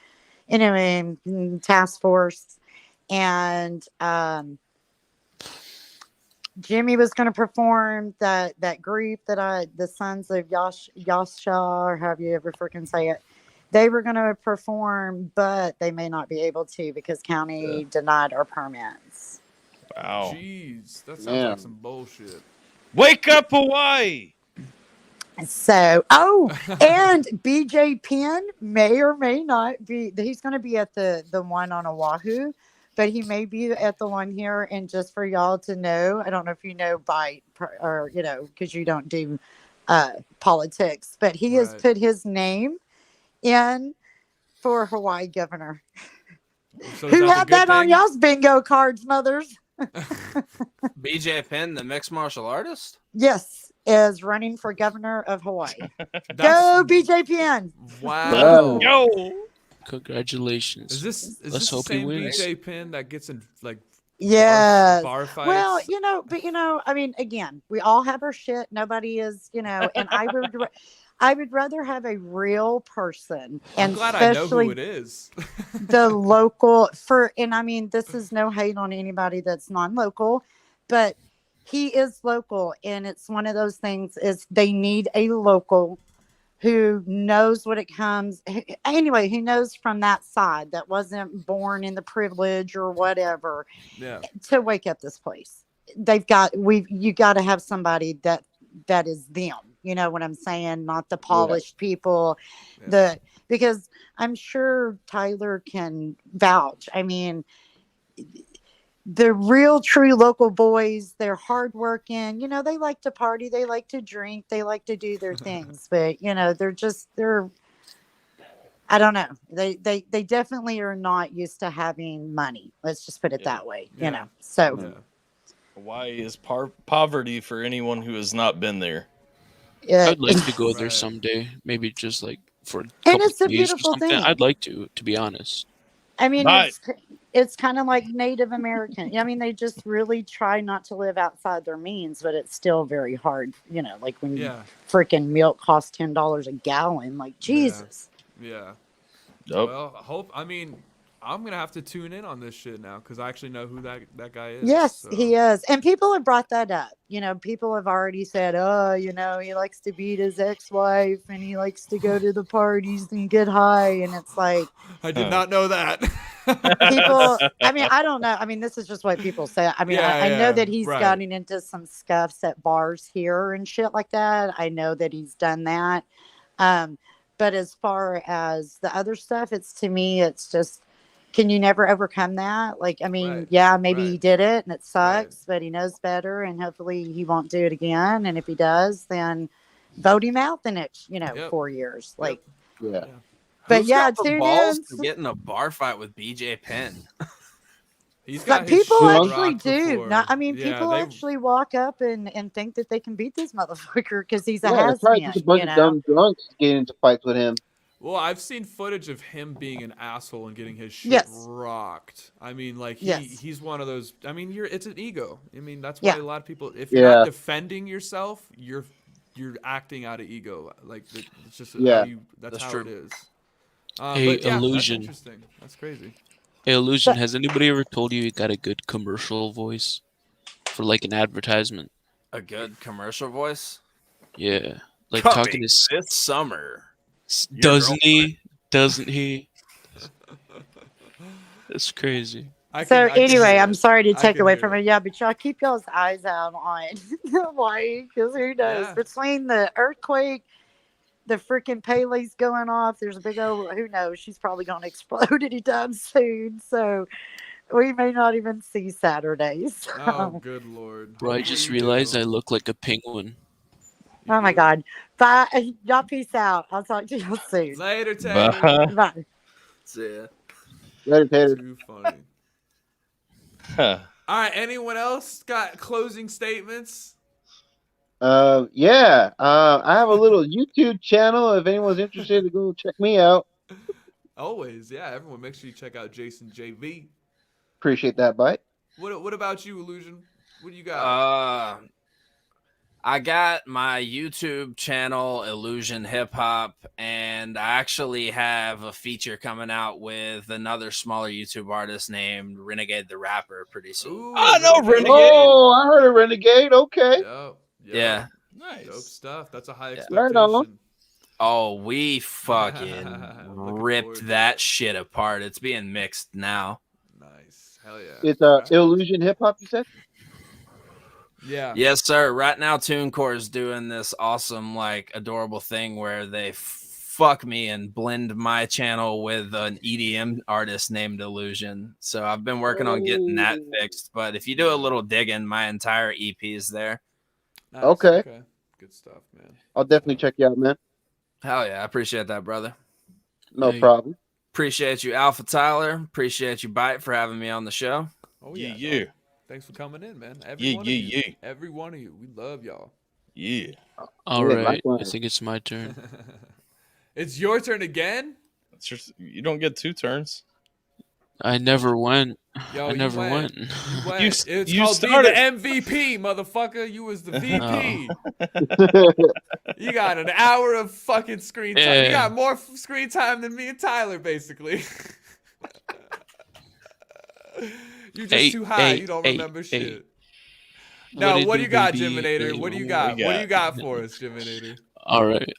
F: anyway, task force, and Jimmy was going to perform that group that the Sons of Yasha, or however you ever freaking say it. They were going to perform, but they may not be able to because county denied our permits.
B: Wow.
A: Jeez, that sounds
E: Yeah.
A: like some bullshit.
B: Wake up, Hawaii.
F: So, and BJ Penn may or may not be. He's going to be at the one on Oahu, but he may be at the one here. And just for y'all to know, I don't know if you know Byte or because you don't do politics, but he has
A: Right.
F: put his name in for Hawaii governor.
A: So is
F: Who
A: that
F: had
A: the good
F: that on
A: thing?
F: y'all's bingo cards, mothers?
D: BJ Penn, the mixed martial artist.
F: Yes, is running for governor of Hawaii. Go
A: That's-
F: BJ Penn.
A: Wow.
B: Yo.
C: Congratulations.
A: Is this
C: Let's
A: the
C: hope he
A: same
C: wins.
A: BJ Penn that gets in like
F: Yeah.
A: Bar fights.
F: Well, but I mean, again, we all have our shit. Nobody is, and I would rather have a real person,
A: I'm
F: and
A: glad I know who
F: especially
A: it is.
F: the local and I mean, this is no hate on anybody that's non-local, but he is local, and it's one of those things is they need a local who knows what it comes anyway, who knows from that side that wasn't born in the privilege or whatever
A: Yeah.
F: to wake up this place. You got to have somebody that is them. You know what I'm saying? Not the polished people,
A: Yeah.
F: because I'm sure Tyler can vouch. I mean, the real true local boys, they're hardworking, they like to party, they like to drink, they like to do their things, but they're I don't know. They definitely are not used to having money. Let's just put it that way,
A: Yeah.
F: So
A: Yeah.
B: Hawaii is poverty for anyone who has not been there.
C: I'd like to go there
A: Right.
C: someday, maybe just like for a
F: And
C: couple
F: it's a
C: days or
F: beautiful
C: something.
F: thing.
C: I'd like to be honest.
F: I mean,
B: Right.
F: it's kind of like Native American. I mean, they just really try not to live outside their means, but it's still very hard. Like when
A: Yeah.
F: freaking milk costs $10 a gallon. Like Jesus.
A: Yeah.
B: Nope.
A: Well, I'm gonna have to tune in on this shit now because I actually know who that guy is.
F: Yes,
A: so.
F: he is. And people have brought that up. People have already said, oh, he likes to beat his ex-wife and he likes to go to the parties and get high. And it's like,
A: I did not know that.
F: people, I mean, I don't know. I mean, this is just what people say. I mean, I know that he's
A: right.
F: gotten into some scuffs at bars here and shit like that. I know that he's done that. But as far as the other stuff, to me, it's just, can you never overcome that? Like, I mean,
A: Right.
F: yeah, maybe
A: Right.
F: he did it and it sucks,
A: Right.
F: but he knows better and hopefully he won't do it again. And if he does, then vote him out the next,
A: Yep.
F: 4 years. Like,
E: Yeah.
F: but
D: Who's
F: yeah,
D: got the
F: tune
D: balls
F: in.
D: to get in a bar fight with BJ Penn?
A: He's
F: But
A: got his
F: people
A: shit
F: actually
A: rocked
F: do.
A: before.
F: No, I mean,
A: Yeah,
F: people
A: they-
F: actually walk up and think that they can beat this motherfucker because he's a
E: Yeah, that's right. Just a bunch of dumb drunks getting into fights with him.
A: Well, I've seen footage of him being an asshole and getting his shit
F: Yes.
A: rocked. I mean, like
F: Yes.
A: he's one of those. I mean, it's an ego. I mean, that's why
F: Yeah.
A: a lot of people, if you're not defending yourself, you're acting out of ego. Like it's just
E: Yeah.
A: that's
D: That's
A: how
D: true.
A: it is.
C: Hey,
A: but yeah,
C: Illusion.
A: That's interesting. That's crazy.
C: Hey, Illusion, has anybody ever told you got a good commercial voice for like an advertisement?
D: A good commercial voice?
C: Yeah, like
D: Coming
C: talking to.
D: this summer. Your
C: Doesn't he? Doesn't he? That's crazy.
F: Anyway, I'm sorry to
A: I
F: take
A: can
F: away
A: hear
F: from
A: it.
F: it. Yeah, but y'all keep y'all's eyes out on Hawaii because who knows?
A: Yeah.
F: Between the earthquake, the freaking Pele's going off, there's a big old, who knows? She's probably going to explode anytime soon. So we may not even see Saturdays.
A: Oh, good lord.
C: Bro, I just realized I look like a penguin.
F: Oh my God. Bye. Y'all peace out. I'll talk to y'all soon.
A: Later, Tater.
B: Bye.
F: Bye.
D: Yeah.
E: Later, Tater.
A: Too funny.
B: Huh.
A: All right. Anyone else got closing statements?
E: Yeah. I have a little YouTube channel. If anyone's interested, to go check me out.
A: Always, yeah. Everyone, make sure you check out Jason JV.
E: Appreciate that, bite.
A: What about you, Illusion? What do you got?
D: I got my YouTube channel, Illusion Hip Hop, and I actually have a feature coming out with another smaller YouTube artist named Renegade the Rapper pretty soon.
A: Ooh,
B: I know Renegade.
E: Oh, I heard a Renegade. Okay.
A: Yep.
D: Yeah.
B: Nice.
A: Dope stuff. That's a high
D: Yeah.
A: expectation.
E: Right on.
D: Oh, we fucking
A: Looking forward
D: ripped
A: to
D: that
A: it.
D: shit apart. It's being mixed now.
A: Nice. Hell yeah.
E: It's
A: Okay.
E: Illusion Hip Hop, you said?
A: Yeah.
D: Yes, sir. Right now, TuneCore is doing this awesome, like, adorable thing where they fuck me and blend my channel with an EDM artist named Illusion. So I've been working on getting that
E: Oh.
D: fixed. But if you do a little digging, my entire EP is there.
A: Nice.
E: Okay.
A: Good stuff, man.
E: I'll definitely check you out, man.
D: Hell yeah. I appreciate that, brother.
E: No
C: Hey.
E: problem.
D: Appreciate you, Alpha Tyler. Appreciate you, Byte, for having me on the show.
A: Oh yeah.
B: Yeah.
A: dog. Thanks for coming in, man.
B: Yeah,
A: One
B: yeah,
A: of you.
B: yeah.
A: Every one of you. We love y'all.
B: Yeah.
C: All
E: Yeah,
C: right, I
E: likewise.
C: think it's my turn.
A: It's your turn again?
B: It's just, you don't get two turns.
C: I never went.
A: Yo,
C: I
A: you
C: never
A: went.
C: went.
A: You went.
B: You-
A: It's
B: you
A: called
B: started-
A: being the MVP, motherfucker. You was the VP.
C: Oh.
A: You got an hour of fucking screen time. You
C: Yeah.
A: got more screen time than me and Tyler, basically. You're just
C: Hey,
A: too high.
C: hey,
A: you don't
C: hey,
A: remember
C: hey.
A: shit. Now,
C: it
A: what do you got,
C: baby?
A: Jiminator? What do you got?
B: we
A: What do you
B: got?
A: got for us, Jiminator?
C: All right.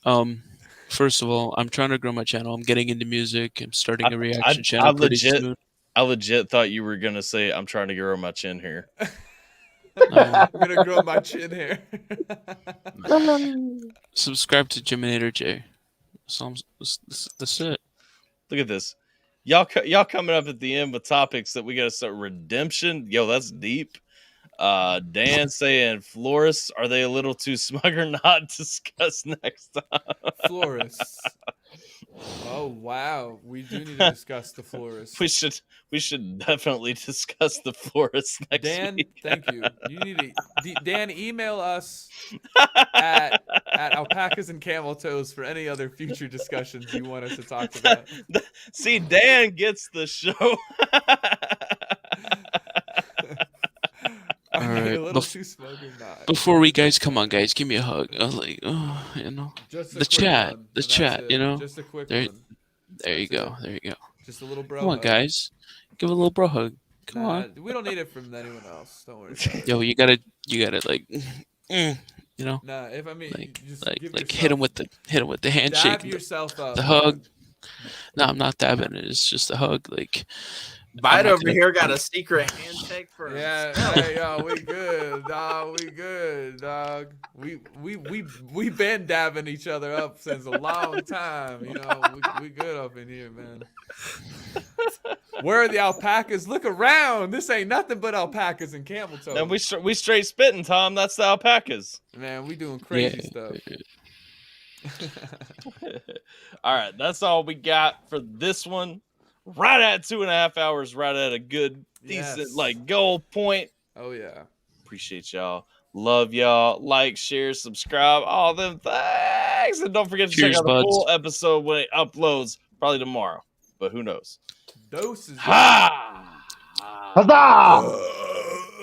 C: First of all, I'm trying to grow my channel. I'm getting into music. I'm starting a reaction channel pretty soon.
B: I legit thought you were gonna say I'm trying to grow my chin here.
A: I'm gonna grow my chin hair.
C: Subscribe to Jiminator J. So that's it.
B: Look at this. Y'all coming up at the end with topics that we gotta start. Redemption. Yo, that's deep. Dan saying florists, are they a little too smug or not? Discuss next time.
A: Florists. Oh wow, we do need to discuss the florists.
B: We should definitely discuss the florists next
A: Dan,
B: week.
A: thank you. You need to Dan email us at Alpacas and Cameltoes for any other future discussions you want us to talk about.
B: See, Dan gets the show.
A: Are
C: All
A: they
C: right,
A: a little too smug or not?
C: Before we guys, come on, guys, give me a hug. I was like, oh, you know,
A: Just a
C: the
A: quick
C: chat,
A: one,
C: the
A: and
C: chat,
A: that's
C: you
A: it.
C: know.
A: Just a quick
C: There-
A: one.
C: There you
A: That's
C: go.
A: it.
C: There you go.
A: Just a little bro.
C: Come on,
A: hug.
C: guys, give a little bro hug. Come on.
A: We don't need it from anyone else. Don't worry about it.
C: Yo, you gotta like, you know,
A: Nah, if I mean,
C: like,
A: you just
C: like
A: give
C: hit him with the handshake,
A: dab yourself up.
C: the hug. No, I'm not dabbing it. It's just a hug. Like,
D: Bite
C: not
D: over
C: gonna-
D: here got a secret handshake for
A: Yeah,
D: himself.
A: hey, yo, we good, dog. We good, dog. We been dabbing each other up since a long time. You know, we good up in here, man. Where are the alpacas? Look around. This ain't nothing but alpacas and camel toes.
B: And we straight spitting, Tom. That's the alpacas.
A: Man, we doing crazy stuff.
B: All right, that's all we got for this one. Right at 2.5 hours, right at a good, decent,
A: Yes.
B: like goal point.
A: Oh yeah.
B: Appreciate y'all. Love y'all. Like, share, subscribe, all them things. And don't forget to check
C: Cheers,
B: out the
C: buds.
B: full episode when it uploads, probably tomorrow. But who knows?
A: Doses.
B: Ha!
E: Huzzah!